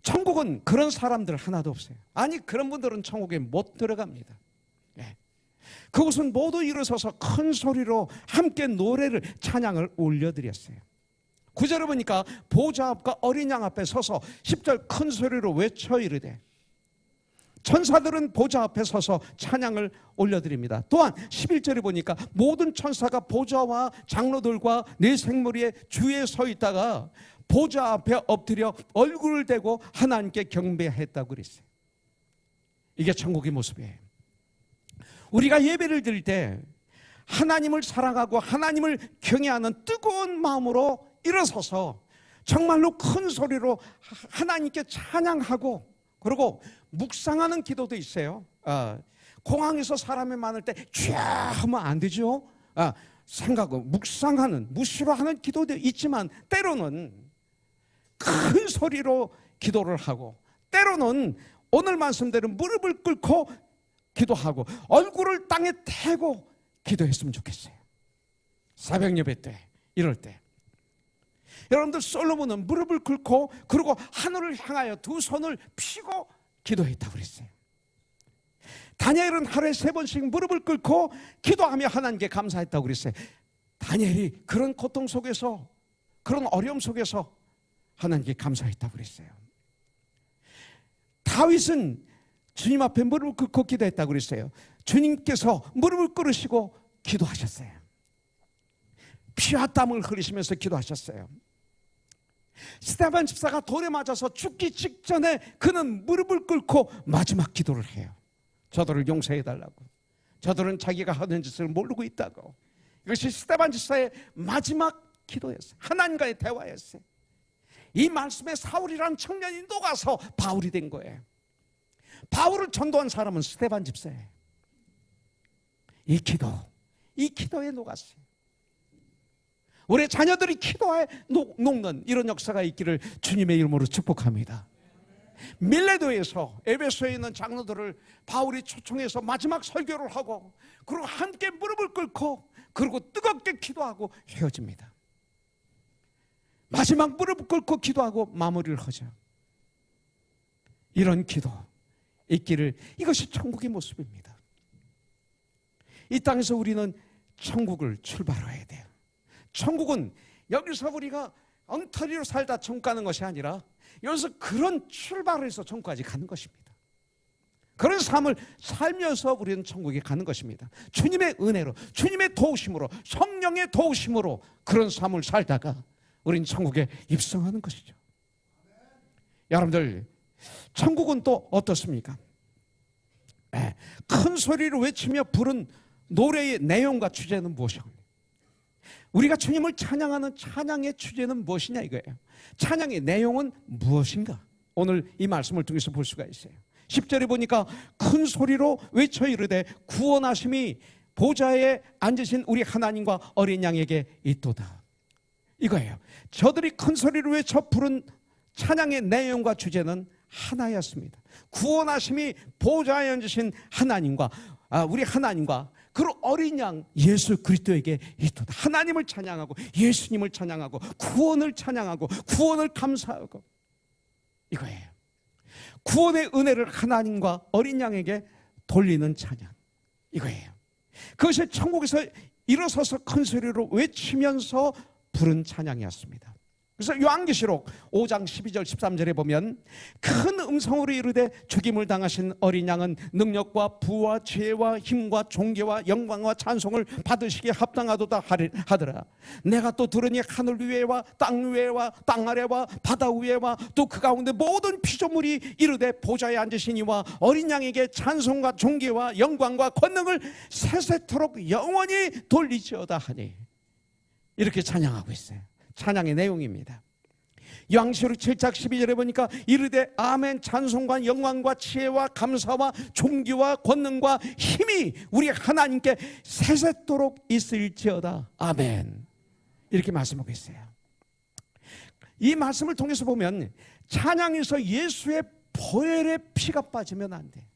천국은 그런 사람들 하나도 없어요. 아니, 그런 분들은 천국에 못 들어갑니다. 네. 그곳은 모두 일어서서 큰 소리로 함께 노래를, 찬양을 올려드렸어요. 9절에 보니까 보좌 앞과 어린 양 앞에 서서 10절 큰 소리로 외쳐 이르되, 천사들은 보좌 앞에 서서 찬양을 올려드립니다. 또한 11절에 보니까 모든 천사가 보좌와 장로들과 네 생물의 주위에 서 있다가 보좌 앞에 엎드려 얼굴을 대고 하나님께 경배했다고 그랬어요. 이게 천국의 모습이에요. 우리가 예배를 드릴 때 하나님을 사랑하고 하나님을 경외하는 뜨거운 마음으로 일어서서 정말로 큰 소리로 하나님께 찬양하고, 그리고 묵상하는 기도도 있어요. 공항에서 사람이 많을 때 쥐야 하면 안 되죠. 생각하고 묵상하는, 무시로하는 기도도 있지만, 때로는 큰 소리로 기도를 하고, 때로는 오늘 말씀대로 무릎을 꿇고 기도하고 얼굴을 땅에 대고 기도했으면 좋겠어요. 새벽 예배 때, 이럴 때 여러분들, 솔로몬은 무릎을 꿇고 그리고 하늘을 향하여 두 손을 펴고 기도했다고 그랬어요. 다니엘은 하루에 3번씩 무릎을 꿇고 기도하며 하나님께 감사했다고 그랬어요. 다니엘이 그런 고통 속에서, 그런 어려움 속에서 하나님께 감사했다고 그랬어요. 다윗은 주님 앞에 무릎을 꿇고 기도했다고 그랬어요. 주님께서 무릎을 꿇으시고 기도하셨어요. 피와 땀을 흘리시면서 기도하셨어요. 스데반 집사가 돌에 맞아서 죽기 직전에 그는 무릎을 꿇고 마지막 기도를 해요. 저들을 용서해달라고, 저들은 자기가 하는 짓을 모르고 있다고. 이것이 스데반 집사의 마지막 기도였어요. 하나님과의 대화였어요. 이 말씀에 사울이란 청년이 녹아서 바울이 된 거예요. 바울을 전도한 사람은 스데반 집사예요. 이 기도에 녹았어요. 우리 자녀들이 기도에 녹는 이런 역사가 있기를 주님의 이름으로 축복합니다. 밀레도에서, 에베소에 있는 장로들을 바울이 초청해서 마지막 설교를 하고, 그리고 함께 무릎을 꿇고, 그리고 뜨겁게 기도하고 헤어집니다. 마지막 무릎을 꿇고 기도하고 마무리를 하죠. 이런 기도 있기를, 이것이 천국의 모습입니다. 이 땅에서 우리는 천국을 출발해야 돼요. 천국은 여기서 우리가 엉터리로 살다 천국 가는 것이 아니라, 여기서 그런 출발을 해서 천국까지 가는 것입니다. 그런 삶을 살면서 우리는 천국에 가는 것입니다. 주님의 은혜로, 주님의 도우심으로, 성령의 도우심으로 그런 삶을 살다가 우리는 천국에 입성하는 것이죠. 여러분들, 천국은 또 어떻습니까? 큰 소리로 외치며 부른 노래의 내용과 주제는 무엇입니까? 우리가 주님을 찬양하는 찬양의 주제는 무엇이냐 이거예요. 찬양의 내용은 무엇인가? 오늘 이 말씀을 통해서 볼 수가 있어요. 10절에 보니까 큰 소리로 외쳐 이르되 구원하심이 보좌에 앉으신 우리 하나님과 어린 양에게 있도다. 이거예요. 저들이 큰 소리로 외쳐 부른 찬양의 내용과 주제는 하나였습니다. 구원하심이 보좌에 앉으신 하나님과 우리 하나님과 그 어린 양 예수 그리스도에게 있도다. 하나님을 찬양하고 예수님을 찬양하고 구원을 찬양하고 구원을 감사하고 이거예요. 구원의 은혜를 하나님과 어린 양에게 돌리는 찬양 이거예요. 그것이 천국에서 일어서서 큰 소리로 외치면서 부른 찬양이었습니다. 그래서 요한계시록 5장 12절 13절에 보면 큰 음성으로 이르되 죽임을 당하신 어린 양은 능력과 부와 지혜와 힘과 존귀와 영광과 찬송을 받으시기에 합당하도다 하더라. 내가 또 들으니 하늘 위에와 땅 위에와 땅 아래와 바다 위에와 또 그 가운데 모든 피조물이 이르되 보좌에 앉으신 이와 어린 양에게 찬송과 존귀와 영광과 권능을 세세토록 영원히 돌리지어다 하니 이렇게 찬양하고 있어요. 찬양의 내용입니다. 요한계시록 7장 12절에 보니까 이르되 아멘 찬송과 영광과 지혜와 감사와 존귀와 권능과 힘이 우리 하나님께 세세토록 있을지어다. 아멘. 이렇게 말씀하고 있어요. 이 말씀을 통해서 보면 찬양에서 예수의 보혈의 피가 빠지면 안 돼.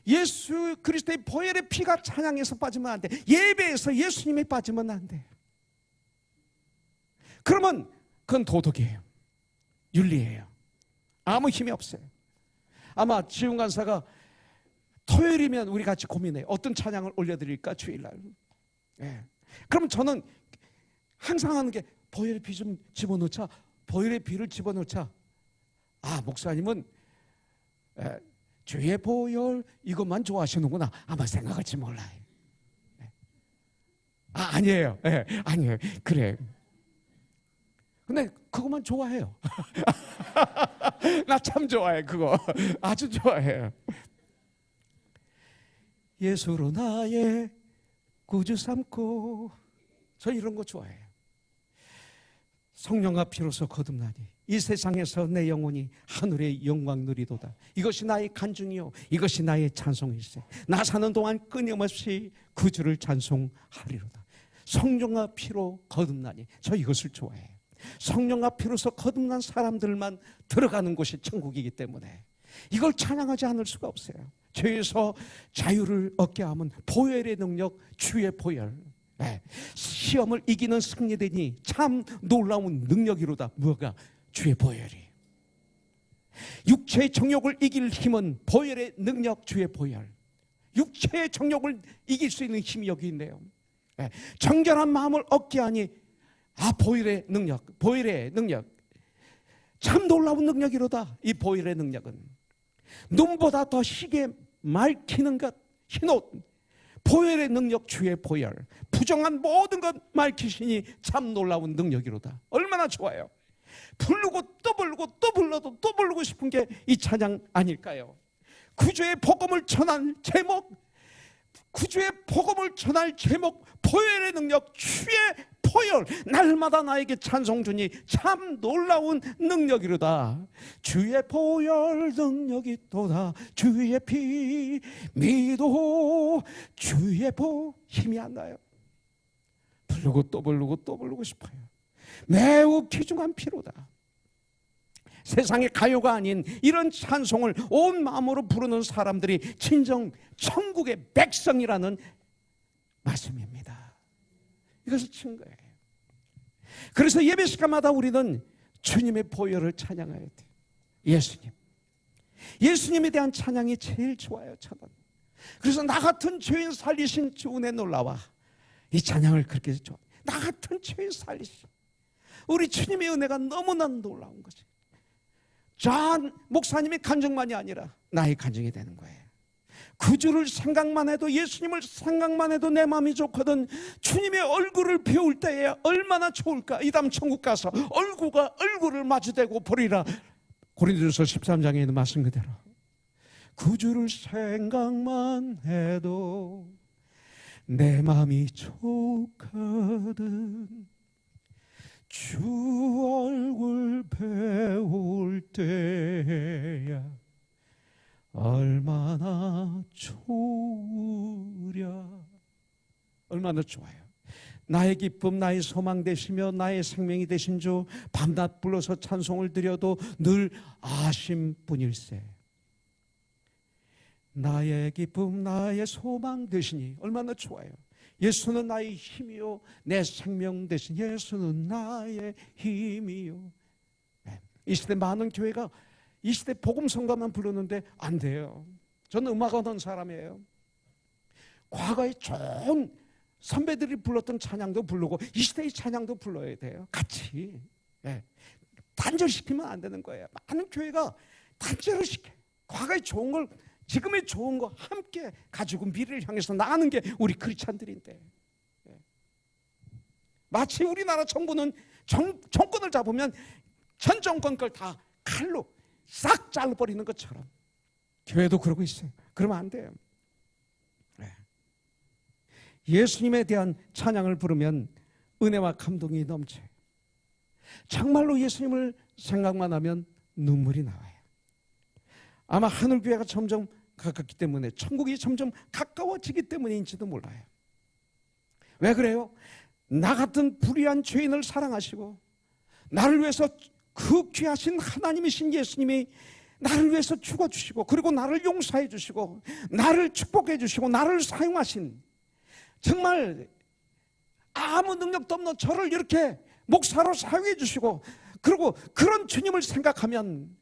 예수 그리스도의 보혈의 피가 찬양에서 빠지면 안 돼. 예배에서 예수님이 빠지면 안 돼. 그러면 그건 도덕이에요. 윤리예요. 아무 힘이 없어요. 아마 지훈 간사가 토요일이면 우리 같이 고민해요. 어떤 찬양을 올려드릴까 주일날. 예. 그럼 저는 항상 하는 게 보혈의 피 좀 집어넣자. 보혈의 피를 집어넣자. 목사님은 주의 보혈 이것만 좋아하시는구나. 아마 생각할지 몰라요. 아니에요. 아니에요. 그래. 근데 그것만 좋아해요. 나 참 좋아해 그거. 아주 좋아해요. 예수로 나의 구주 삼고 저 이런 거 좋아해요. 성령과 피로서 거듭나니 이 세상에서 내 영혼이 하늘의 영광 누리도다. 이것이 나의 간증이요 이것이 나의 찬송일세. 나 사는 동안 끊임없이 구주를 찬송하리로다. 성령과 피로 거듭나니 저 이것을 좋아해요. 성령과 피로서 거듭난 사람들만 들어가는 곳이 천국이기 때문에 이걸 찬양하지 않을 수가 없어요. 죄에서 자유를 얻게 하면 보혈의 능력 주의 보혈. 시험을 이기는 승리되니 참 놀라운 능력이로다. 뭐가? 주의 보혈이. 육체의 정욕을 이길 힘은 보혈의 능력 주의 보혈. 육체의 정욕을 이길 수 있는 힘이 여기 있네요. 정결한 마음을 얻게 하니 보혈의 능력, 보혈의 능력. 참 놀라운 능력이로다. 이 보혈의 능력은 눈보다 더 희게 맑히는 것, 흰옷. 보혈의 능력 주의 보혈. 부정한 모든 것 맑히시니 참 놀라운 능력이로다. 얼마나 좋아요. 부르고 또 부르고 또 불러도 또 부르고 싶은 게 이 찬양 아닐까요? 구주의 복음을 전할 제목, 구주의 복음을 전할 제목, 보혈의 능력 주의 보혈. 날마다 나에게 찬송 주니 참 놀라운 능력이로다. 주의 보혈 능력이 또다. 주의 피 믿어. 주의 힘이 안 나요. 부르고 또 부르고 또 부르고 싶어요. 매우 귀중한 피로다. 세상의 가요가 아닌 이런 찬송을 온 마음으로 부르는 사람들이 진정 천국의 백성이라는 말씀입니다. 이것을 친 거예요. 그래서 예배 시간마다 우리는 주님의 보혈을 찬양해야 돼요. 예수님. 예수님에 대한 찬양이 제일 좋아요. 저는. 그래서 나 같은 죄인 살리신 주 은혜 놀라와. 이 찬양을 그렇게 좋아. 나 같은 죄인 살리신 우리 주님의 은혜가 너무나 놀라운 거지. 전 목사님의 간증만이 아니라 나의 간증이 되는 거예요. 구주를 생각만 해도, 예수님을 생각만 해도 내 마음이 좋거든. 주님의 얼굴을 배울 때에 얼마나 좋을까. 이 다음 천국 가서 얼굴과 얼굴을 마주대고 보리라. 고린도전서 13장에 있는 말씀 그대로. 구주를 생각만 해도 내 마음이 족하든 주 얼굴 배울 때야 얼마나 좋으랴. 얼마나 좋아요. 나의 기쁨, 나의 소망 되시며 나의 생명이 되신 주, 밤낮 불러서 찬송을 드려도 늘 아심 뿐일세. 나의 기쁨, 나의 소망 되시니 얼마나 좋아요. 예수는 나의 힘이요 내 생명 되신 예수는 나의 힘이요. 네. 이 시대 많은 교회가 이 시대 복음성가만 부르는데 안 돼요. 저는 음악하는 사람이에요. 과거에 좋은 선배들이 불렀던 찬양도 부르고 이 시대의 찬양도 불러야 돼요. 같이. 네. 단절시키면 안 되는 거예요. 많은 교회가 단절을 시켜요. 과거에 좋은 걸 지금의 좋은 거 함께 가지고 미래를 향해서 나가는 게 우리 크리스찬들인데, 마치 우리나라 정부는 정권을 잡으면 전 정권 걸 다 칼로 싹 잘라버리는 것처럼 교회도 그러고 있어요. 그러면 안 돼요. 예수님에 대한 찬양을 부르면 은혜와 감동이 넘쳐요. 정말로 예수님을 생각만 하면 눈물이 나와요. 아마 하늘교회가 점점 가깝기 때문에, 천국이 점점 가까워지기 때문인지도 몰라요. 왜 그래요? 나 같은 불의한 죄인을 사랑하시고 나를 위해서 그 귀하신 하나님이신 예수님이 나를 위해서 죽어주시고, 그리고 나를 용서해 주시고 나를 축복해 주시고 나를 사용하신, 정말 아무 능력도 없는 저를 이렇게 목사로 사용해 주시고, 그리고 그런 주님을 생각하면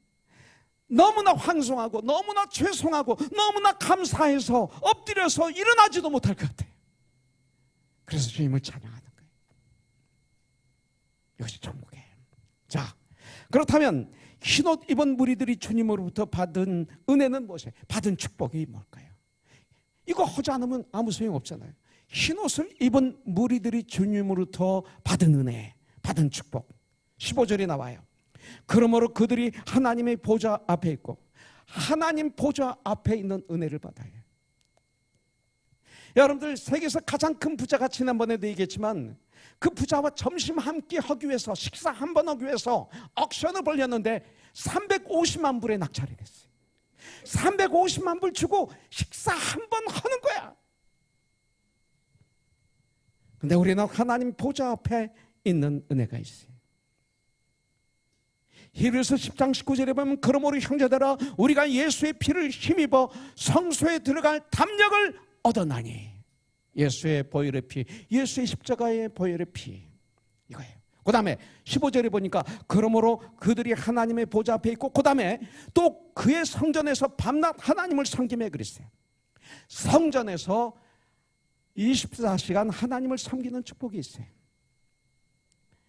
너무나 황송하고 너무나 죄송하고 너무나 감사해서 엎드려서 일어나지도 못할 것 같아요. 그래서 주님을 찬양하는 거예요. 이것이 천국이에요. 자, 그렇다면 흰옷 입은 무리들이 주님으로부터 받은 은혜는 무엇이에요? 받은 축복이 뭘까요? 이거 하지 않으면 아무 소용 없잖아요. 흰옷을 입은 무리들이 주님으로부터 받은 은혜, 받은 축복. 15절에 나와요. 그러므로 그들이 하나님의 보좌 앞에 있고 하나님 보좌 앞에 있는 은혜를 받아요. 여러분들, 세계에서 가장 큰 부자가 지난번에도 얘기했지만 그 부자와 점심 함께 하기 위해서, 식사 한 번 하기 위해서 억션을 벌렸는데 350만 불에 낙찰이 됐어요. 350만 불 주고 식사 한 번 하는 거야. 근데 우리는 하나님 보좌 앞에 있는 은혜가 있어요. 히브리서 10장 19절에 보면 그러므로 형제들아 우리가 예수의 피를 힘입어 성소에 들어갈 담력을 얻어나니, 예수의 보혈의 피, 예수의 십자가의 보혈의 피, 이거예요. 그 다음에 15절에 보니까 그러므로 그들이 하나님의 보좌 앞에 있고, 그 다음에 또 그의 성전에서 밤낮 하나님을 섬기며 그랬어요. 성전에서 24시간 하나님을 섬기는 축복이 있어요.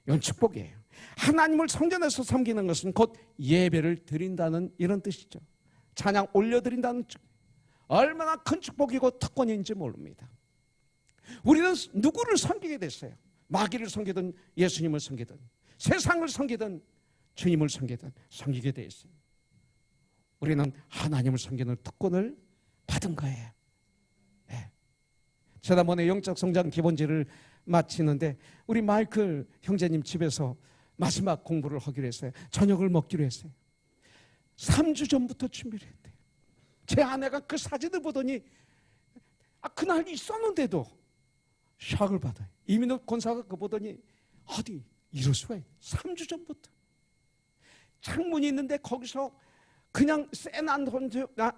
이건 축복이에요. 하나님을 성전에서 섬기는 것은 곧 예배를 드린다는 이런 뜻이죠. 찬양 올려드린다는 축복. 얼마나 큰 축복이고 특권인지 모릅니다. 우리는 누구를 섬기게 됐어요? 마귀를 섬기든 예수님을 섬기든 세상을 섬기든 주님을 섬기든 섬기게 돼 있어요. 우리는 하나님을 섬기는 특권을 받은 거예요. 네. 지난번에 영적 성장 기본지를 마치는데 우리 마이클 형제님 집에서 마지막 공부를 하기로 했어요. 저녁을 먹기로 했어요. 3주 전부터 준비를 했대요. 제 아내가 그 사진을 보더니 그날 있었는데도 샥을 받아요. 이민호 권사가 그거 보더니 어디 이럴 수가 있어요. 3주 전부터. 창문이 있는데 거기서 그냥 샌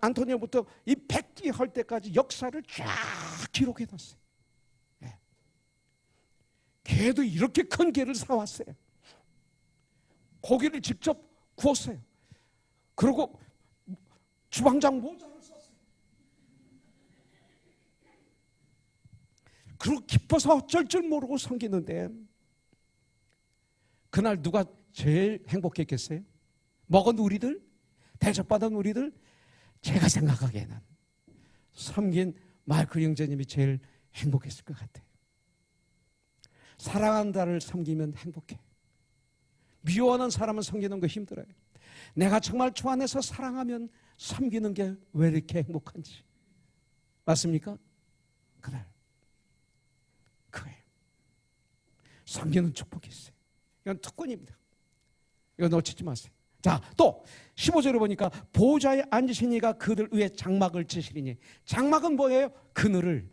안토니오부터 이 백기 할 때까지 역사를 쫙 기록해놨어요. 네. 걔도 이렇게 큰 개를 사왔어요. 고기를 직접 구웠어요. 그리고 주방장 모자를 썼어요. 그리고 기뻐서 어쩔 줄 모르고 섬기는데, 그날 누가 제일 행복했겠어요? 먹은 우리들? 대접받은 우리들? 제가 생각하기에는 섬긴 마이클 형제님이 제일 행복했을 것 같아요. 사랑한다를 섬기면 행복해. 미워하는 사람은 섬기는 거 힘들어요. 내가 정말 주 안에서 사랑하면 섬기는 게 왜 이렇게 행복한지. 맞습니까? 그날 섬기는 축복이 있어요. 이건 특권입니다. 이거 놓치지 마세요. 자, 또 15절에 보니까 보좌에 앉으신 이가 그들 위에 장막을 치시리니, 장막은 뭐예요? 그늘을.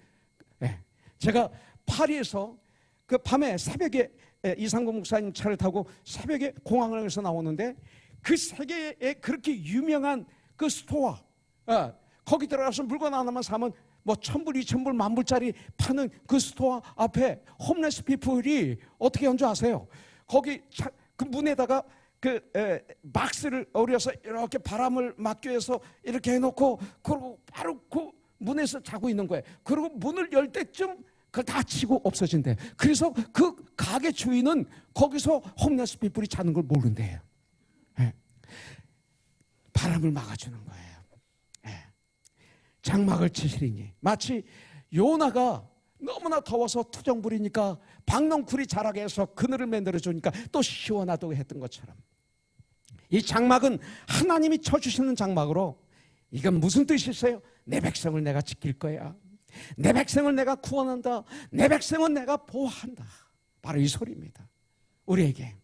제가 파리에서 그 밤에 새벽에 이상국 목사님 차를 타고 새벽에 공항에서 나오는데, 그 세계에 그렇게 유명한 그 스토어, 거기 들어가서 물건 하나만 사면 뭐 1,000불, 2,000불, 10,000불짜리 파는 그 스토어 앞에 홈레스 피플이 어떻게 한 줄 아세요? 거기 그 문에다가 그 박스를 어려서 이렇게 바람을 막기 위해서 이렇게 해놓고, 그리고 바로 그 문에서 자고 있는 거예요. 그리고 문을 열 때쯤 그걸 다 치고 없어진대. 그래서 그 가게 주인은 거기서 홈레스 피플이 자는 걸 모른대요. 바람을 막아주는 거예요. 장막을 치시리니, 마치 요나가 너무나 더워서 투정부리니까 박넝쿨이 자라게 해서 그늘을 만들어 주니까 또 시원하다고 했던 것처럼, 이 장막은 하나님이 쳐주시는 장막으로, 이건 무슨 뜻이세요? 내 백성을 내가 지킬 거야. 내 백성을 내가 구원한다. 내 백성은 내가 보호한다. 바로 이 소리입니다. 우리에게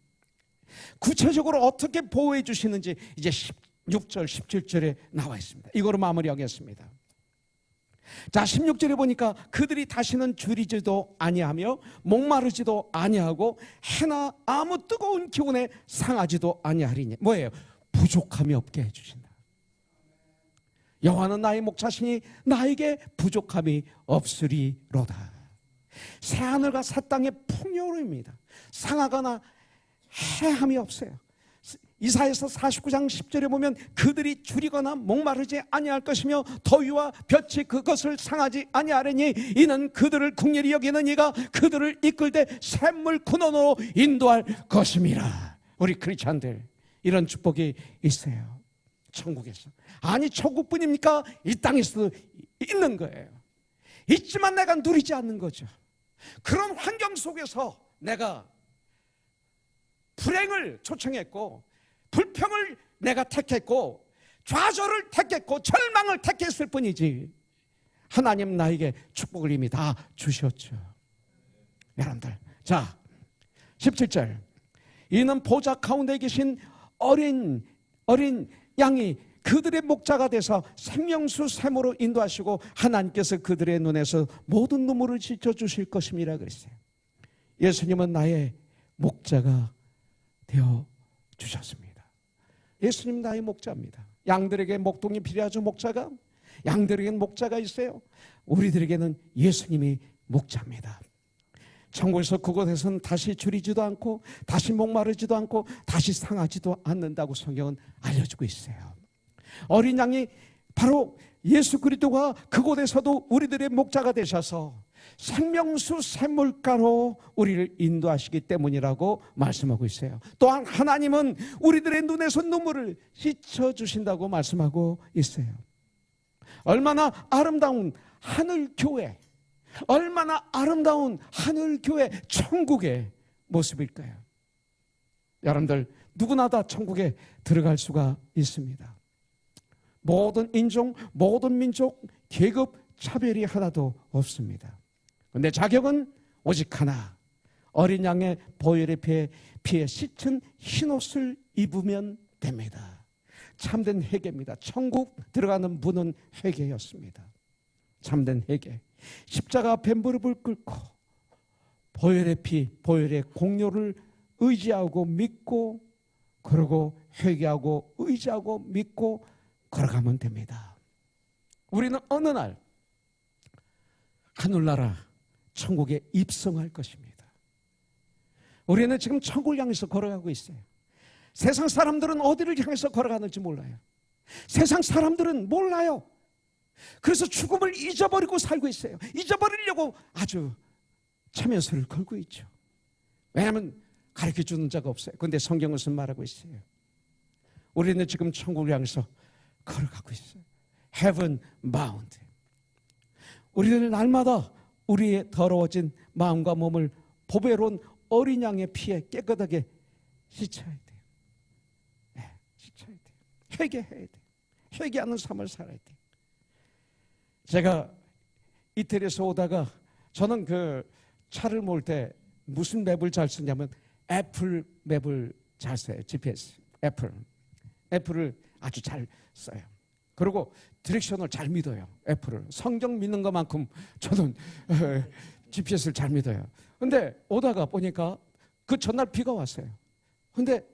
구체적으로 어떻게 보호해 주시는지 이제 16절, 17절에 나와 있습니다. 이거로 마무리하겠습니다. 자, 16절에 보니까 그들이 다시는 줄이지도 아니하며 목마르지도 아니하고 해나 아무 뜨거운 기운에 상하지도 아니하리니, 뭐예요? 부족함이 없게 해주신다. 여호와는 나의 목자시니 나에게 부족함이 없으리로다. 새하늘과 새 땅의 풍요로움입니다. 상하거나 해함이 없어요. 이사야서 49장 10절에 보면 그들이 줄이거나 목마르지 아니할 것이며 더위와 볕이 그것을 상하지 아니하리니 이는 그들을 긍휼히 여기는 이가 그들을 이끌되 샘물 근원으로 인도할 것임이라. 우리 크리스찬들 이런 축복이 있어요. 천국에서. 아니, 천국뿐입니까? 이 땅에서도 있는 거예요. 있지만 내가 누리지 않는 거죠. 그런 환경 속에서 내가 불행을 초청했고, 불평을 내가 택했고, 좌절을 택했고, 절망을 택했을 뿐이지, 하나님 나에게 축복을 이미 다 주셨죠. 여러분들, 자 17절, 이는 보좌 가운데 계신 어린 양이 그들의 목자가 돼서 생명수 샘으로 인도하시고 하나님께서 그들의 눈에서 모든 눈물을 씻어주실 것임이라 그랬어요. 예수님은 나의 목자가 되어 주셨습니다. 예수님 나의 목자입니다. 양들에게 목동이 필요하죠. 목자가, 양들에게는 목자가 있어요. 우리들에게는 예수님이 목자입니다. 천국에서 그곳에서는 다시 줄이지도 않고 다시 목마르지도 않고 다시 상하지도 않는다고 성경은 알려주고 있어요. 어린 양이 바로 예수 그리스도가 그곳에서도 우리들의 목자가 되셔서 생명수 샘물가로 우리를 인도하시기 때문이라고 말씀하고 있어요. 또한 하나님은 우리들의 눈에서 눈물을 씻어주신다고 말씀하고 있어요. 얼마나 아름다운 하늘교회, 얼마나 아름다운 하늘교회, 천국의 모습일까요? 여러분들, 누구나 다 천국에 들어갈 수가 있습니다. 모든 인종, 모든 민족, 계급 차별이 하나도 없습니다. 그런데 자격은 오직 하나, 어린 양의 보혈의 피에 씻은 흰옷을 입으면 됩니다. 참된 회개입니다. 천국 들어가는 문은 회개였습니다. 참된 회개. 십자가 앞에 무릎을 꿇고 보혈의 피, 보혈의 공로를 의지하고 믿고, 그러고 회개하고 의지하고 믿고 걸어가면 됩니다. 우리는 어느 날 하늘나라 천국에 입성할 것입니다. 우리는 지금 천국을 향해서 걸어가고 있어요. 세상 사람들은 어디를 향해서 걸어가는지 몰라요. 세상 사람들은 몰라요. 그래서 죽음을 잊어버리고 살고 있어요. 잊어버리려고 아주 참여서를 걸고 있죠. 왜냐하면 가르쳐주는 자가 없어요. 그런데 성경은 무슨 말하고 있어요? 우리는 지금 천국을 향해서 걸어가고 있어요. Heaven bound. 우리는 날마다 우리의 더러워진 마음과 몸을 보배로운 어린 양의 피에 깨끗하게 씻어야 돼요. 네, 씻어야 돼요. 회개해야 돼요. 회개하는 삶을 살아야 돼요. 제가 이태리에서 오다가 저는 그 차를 몰 때 무슨 맵을 잘 쓰냐면 애플 맵을 잘 써요. GPS. 애플을 아주 잘 써요. 그리고 디렉션을 잘 믿어요. 애플을. 성경 믿는 것만큼 저는 GPS를 잘 믿어요. 근데 오다가 보니까 그 전날 비가 왔어요. 근데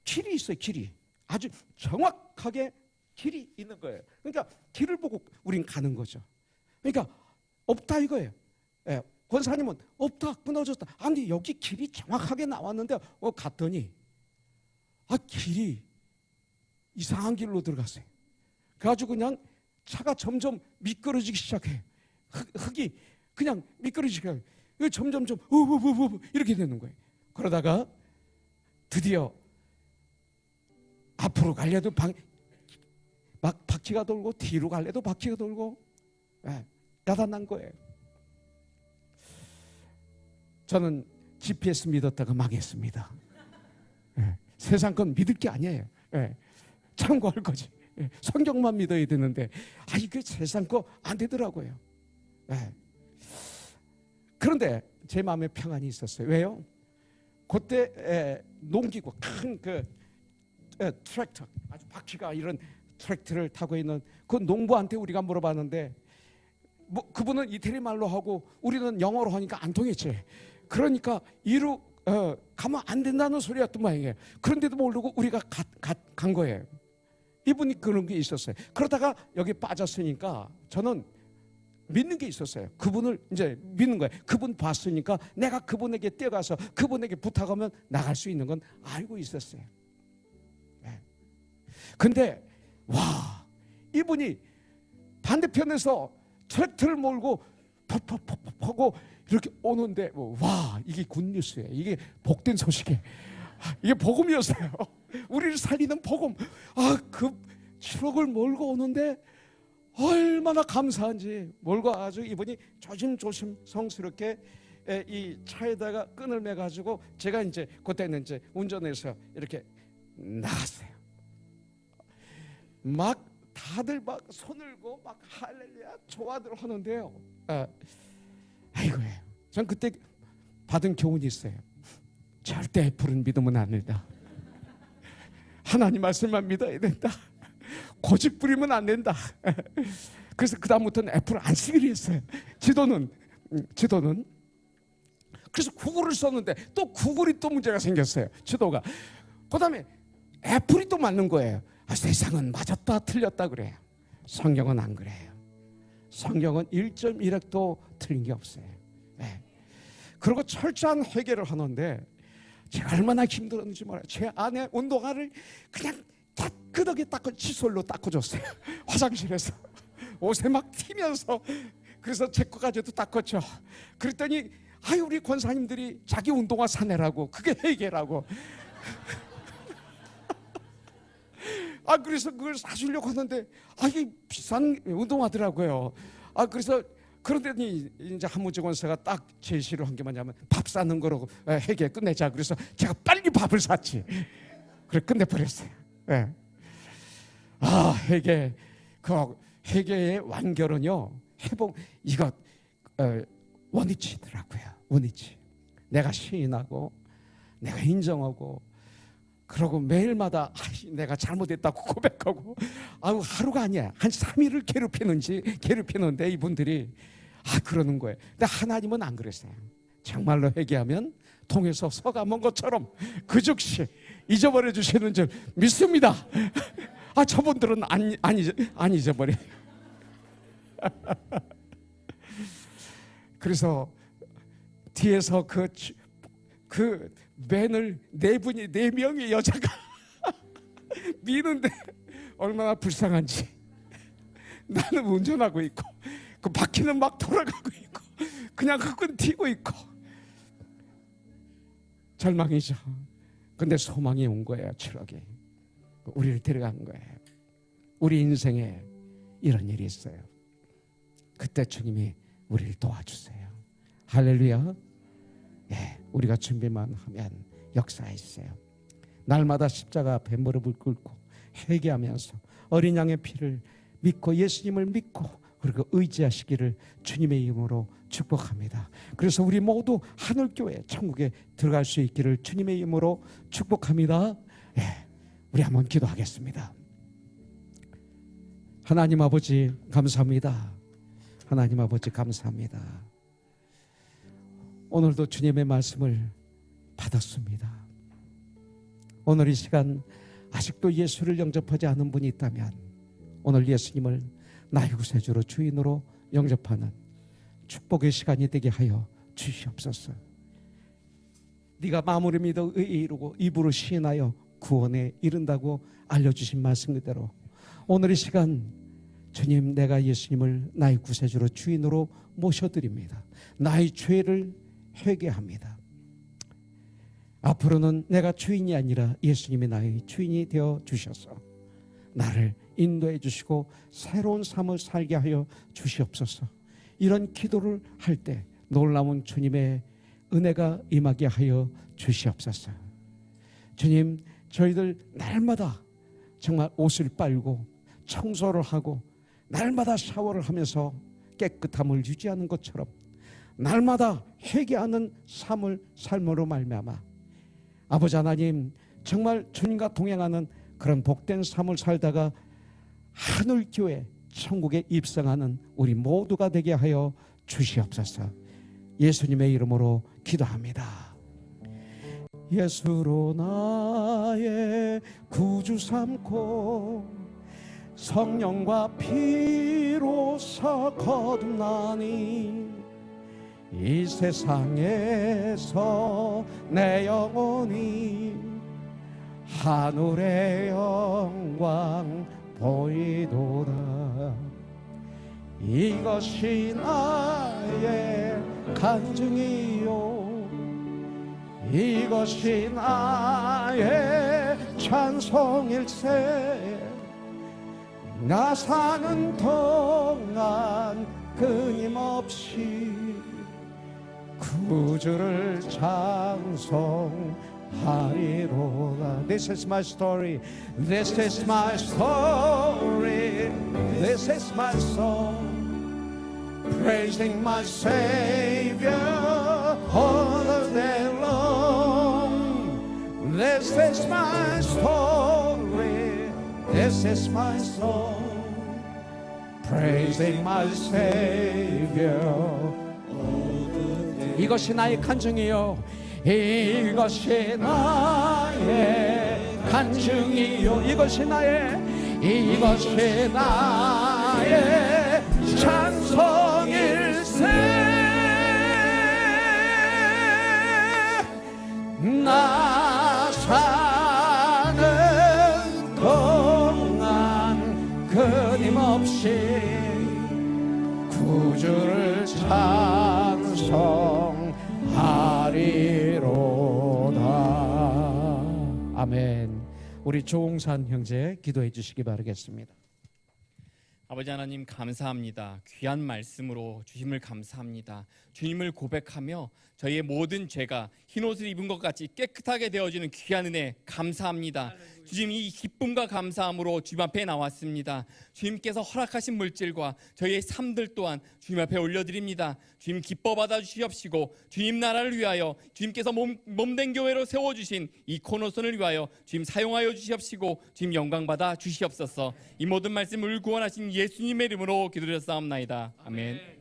길이 있어요. 길이. 아주 정확하게 길이 있는 거예요. 그러니까 길을 보고 우린 가는 거죠. 그러니까 없다 이거예요. 예, 권사님은 없다, 끊어졌다. 아니 여기 길이 정확하게 나왔는데 갔더니 길이 이상한 길로 들어갔어요. 그래가지고 그냥 차가 점점 미끄러지기 시작해. 흙이 그냥 미끄러지기 시작해. 점점점 이렇게 되는 거예요. 그러다가 드디어 앞으로 갈래도 막 바퀴가 돌고 뒤로 갈래도 바퀴가 돌고 야단난 거예요. 저는 GPS 믿었다가 망했습니다. 세상 건 믿을 게 아니에요. 참고할 거지. 성경만 믿어야 되는데 이게 세상 거 안 되더라고요. 그런데 제 마음에 평안이 있었어요. 왜요? 그때 농기구 큰 그 트랙터, 아주 바퀴가 이런 트랙터를 타고 있는 그 농부한테 우리가 물어봤는데 그분은 이태리 말로 하고 우리는 영어로 하니까 안 통했지. 그러니까 이로 가면 안 된다는 소리였던 모양이에요. 그런데도 모르고 우리가 간 거예요. 이분이 그런 게 있었어요. 그러다가 여기 빠졌으니까 저는 믿는 게 있었어요. 그분을 이제 믿는 거예요. 그분 봤으니까 내가 그분에게 뛰어가서 그분에게 부탁하면 나갈 수 있는 건 알고 있었어요. 근데 와, 이분이 반대편에서 트랙터를 몰고 퍽퍽퍽퍽 이렇게 오는데 와, 이게 굿뉴스예요. 이게 복된 소식이에요. 이게 복음이었어요. 우리를 살리는 복음. 그 트럭을 몰고 오는데 얼마나 감사한지 몰고 아주 이분이 조심조심 성스럽게 이 차에다가 끈을 매가지고 제가 이제 그때는 이제 운전해서 이렇게 나갔어요. 막 다들 막 손을고 막 할렐루야 좋아들 하는데요. 아이고예요. 전 그때 받은 교훈이 있어요. 절대 애플은 믿으면 안 된다. 하나님 말씀만 믿어야 된다. 고집 부리면 안 된다. 그래서 그 다음부터는 애플을 안 쓰기로 했어요. 지도는 그래서 구글을 썼는데 또 구글이 또 문제가 생겼어요. 지도가. 그 다음에 애플이 또 맞는 거예요. 세상은 맞았다 틀렸다 그래요. 성경은 안 그래요. 성경은 1.1핵도 틀린 게 없어요. 그리고 철저한 회개를 하는데 제가 얼마나 힘들었는지 몰라요. 제 아내 운동화를 그냥 깨끗하게 칫솔로 닦아줬어요. 화장실에서 옷에 막 튀면서. 그래서 제 거까지도 닦았죠. 그랬더니 우리 권사님들이 자기 운동화 사내라고, 그게 회개라고. 그래서 그걸 사주려고 하는데 이게 비싼 운동화더라고요. 그래서 그러더니 이제 한무직원사가 딱 제시를 한 게 뭐냐면 밥 사는 거로 회계 끝내자. 그래서 제가 빨리 밥을 샀지. 그래 끝내버렸어요. 회계, 그 회계의 완결은요, 회복, 이거 원위치더라고요. 원위치. 내가 시인하고 내가 인정하고 그러고 매일마다 내가 잘못했다고 고백하고 하루가 아니야. 한 3일을 괴롭히는데 이분들이 그러는 거예요. 근데 하나님은 안 그랬어요. 정말로 회개하면 통해서 서감은 것처럼 그 즉시 잊어버려 주시는 줄 믿습니다. 저분들은 안 잊어버려요. 그래서 뒤에서 그 밴을 네 명의 여자가 미는데 얼마나 불쌍한지. 나는 운전하고 있고 그 바퀴는 막 돌아가고 있고 그냥 흙은 튀고 있고 절망이죠. 근데 소망이 온 거예요. 추억이 우리를 데려간 거예요. 우리 인생에 이런 일이 있어요. 그때 주님이 우리를 도와주세요. 할렐루야. 우리가 준비만 하면 역사가 있어요. 날마다 십자가 앞에 무릎을 꿇고 회개하면서 어린 양의 피를 믿고 예수님을 믿고 그리고 의지하시기를 주님의 이름으로 축복합니다. 그래서 우리 모두 하늘교회 천국에 들어갈 수 있기를 주님의 이름으로 축복합니다. 예, 우리 한번 기도하겠습니다. 하나님 아버지 감사합니다. 하나님 아버지 감사합니다. 오늘도 주님의 말씀을 받았습니다. 오늘 이 시간 아직도 예수를 영접하지 않은 분이 있다면 오늘 예수님을 나의 구세주로 주인으로 영접하는 축복의 시간이 되게 하여 주시옵소서. 네가 마음으로 믿어 의에 이르고 입으로 시인하여 구원에 이른다고 알려주신 말씀 그대로 오늘 이 시간 주님, 내가 예수님을 나의 구세주로 주인으로 모셔드립니다. 나의 죄를 회개합니다. 앞으로는 내가 주인이 아니라 예수님이 나의 주인이 되어 주셔서 나를 인도해 주시고 새로운 삶을 살게 하여 주시옵소서. 이런 기도를 할 때 놀라운 주님의 은혜가 임하게 하여 주시옵소서. 주님, 저희들 날마다 정말 옷을 빨고 청소를 하고 날마다 샤워를 하면서 깨끗함을 유지하는 것처럼 날마다 회개하는 삶으로 말미암아 아버지 하나님, 정말 주님과 동행하는 그런 복된 삶을 살다가 하늘교회 천국에 입성하는 우리 모두가 되게 하여 주시옵소서. 예수님의 이름으로 기도합니다. 예수로 나의 구주 삼고 성령과 피로서 거듭나니 이 세상에서 내 영혼이 하늘의 영광 보이도다. 이것이 나의 간증이요 이것이 나의 찬송일세. 나 사는 동안 끊임없이 구주를 찬송하리로다. This is my story. This is my story. This is my song. Praising my Savior all the day long. This is my story. This is my song. Praising my Savior. 이것이 나의 간증이요 이것이 나의 간증이요 이것이 나의 찬송일세. 나 사는 동안 끊임없이 구주를 찬송하리로다. 아멘. 우리 조홍산 형제 기도해 주시기 바라겠습니다. 아버지 하나님 감사합니다. 귀한 말씀으로 주님을 감사합니다. 주님을 고백하며 저희의 모든 죄가 흰옷을 입은 것 같이 깨끗하게 되어지는 귀한 은혜 감사합니다. 주님, 이 기쁨과 감사함으로 주님 앞에 나왔습니다. 주님께서 허락하신 물질과 저희의 삶들 또한 주님 앞에 올려드립니다. 주님 기뻐 받아 주시옵시고 주님 나라를 위하여 주님께서 몸된 교회로 세워주신 이 코너선을 위하여 주님 사용하여 주시옵시고 주님 영광 받아 주시옵소서. 이 모든 말씀을 구원하신 예수님의 이름으로 기도드렸사옵나이다. 아멘.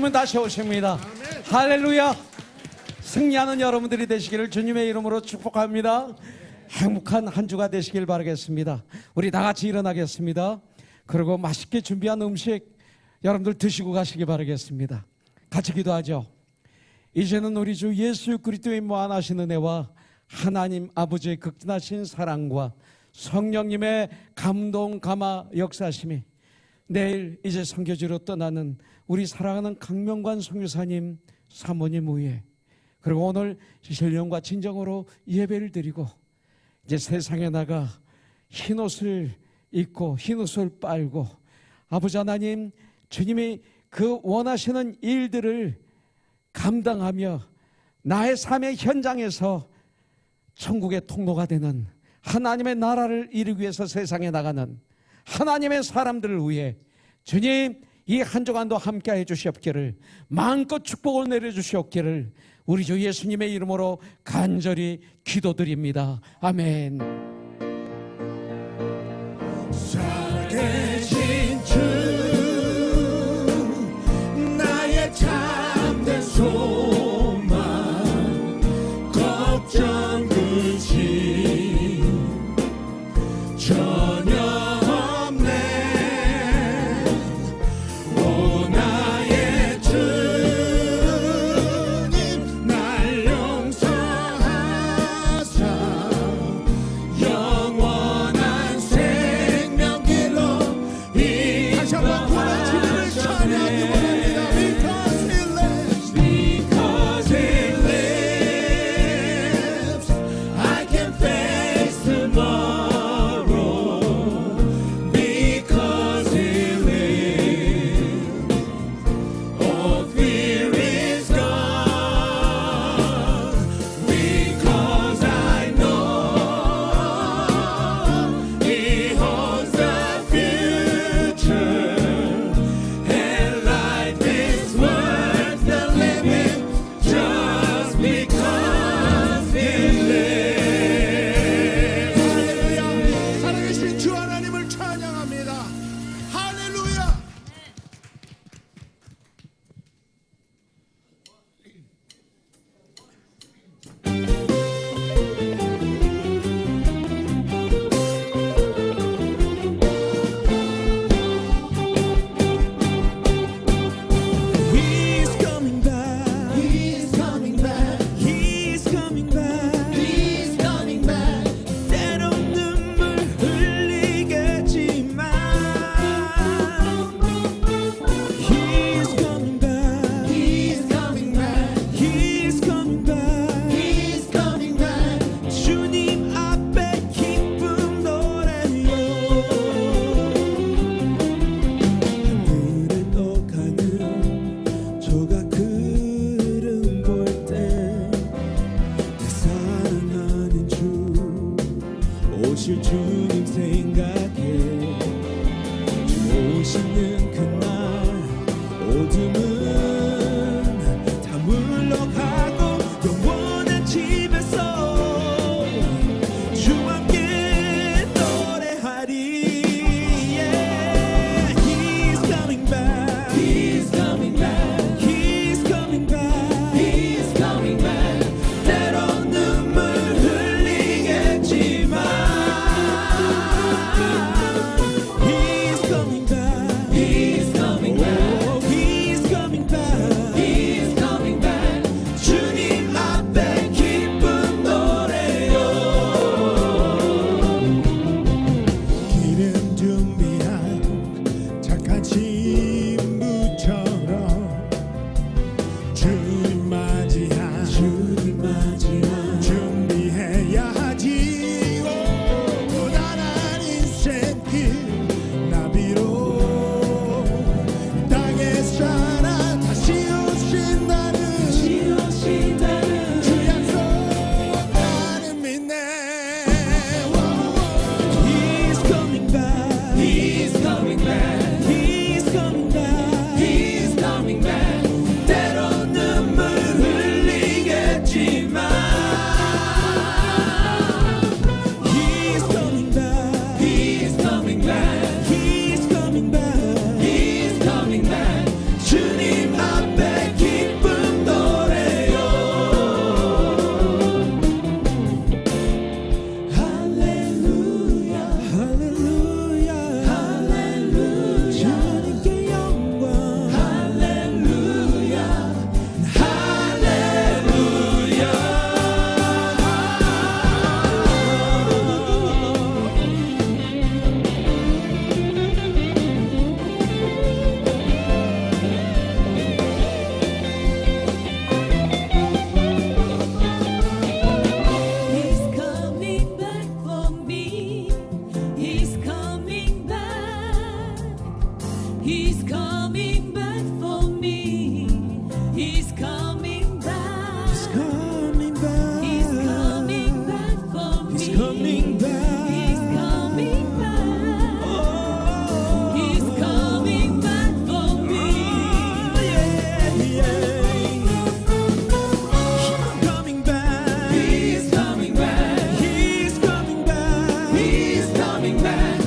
주님은 다시 오십니다. 할렐루야. 승리하는 여러분들이 되시기를 주님의 이름으로 축복합니다. 행복한 한 주가 되시길 바라겠습니다. 우리 다 같이 일어나겠습니다. 그리고 맛있게 준비한 음식 여러분들 드시고 가시기 바라겠습니다. 같이 기도하죠. 이제는 우리 주 예수 그리스도의 무한하신 은혜와 하나님 아버지의 극진하신 사랑과 성령님의 감동 감화 역사심이 내일 이제 선교지로 떠나는 우리 사랑하는 강명관 선교사님 사모님 위에, 그리고 오늘 신령과 진정으로 예배를 드리고 이제 세상에 나가 흰옷을 입고 흰옷을 빨고 아버지 하나님 주님이 그 원하시는 일들을 감당하며 나의 삶의 현장에서 천국의 통로가 되는 하나님의 나라를 이루기 위해서 세상에 나가는 하나님의 사람들을 위해 주님 이 한 주간도 함께해 주시옵기를, 마음껏 축복을 내려주시옵기를 우리 주 예수님의 이름으로 간절히 기도드립니다. 아멘. 살아계신 주 나의 참된 소망 걱정 근심 전혀 없네. 오 나의 주님 날 용서하사 영원한 생명길로 다시 한번 구원한 주님을 찬양하기 원합니다. Because He lives, I can face tomorrow. Because He lives, all fear is gone. Because I know He holds the future, and life is worth the living just because He lives. 할렐루야. 살아계신 주 하나님을 찬양합니다. 할렐루야. He's coming back. He's coming back. He's coming back. He's coming back. 때론 눈물 흘리겠지만 He's coming back. He's coming back. He's coming back. He's coming back. 주님 앞에 기쁨 노래요. 하늘을 떠가는 조각 구름 볼 때 내 사랑하는 주 오실 주님 생각해. 주 오시는 그날 어둠은 다 물러가고 영원한 집에서 주와 함께 노래하리. Yeah. He's coming back. He's coming back. He's coming back. He's coming back. 때론 눈물 흘리겠지만 He's coming back. He's coming back. Oh, He's coming He's coming back.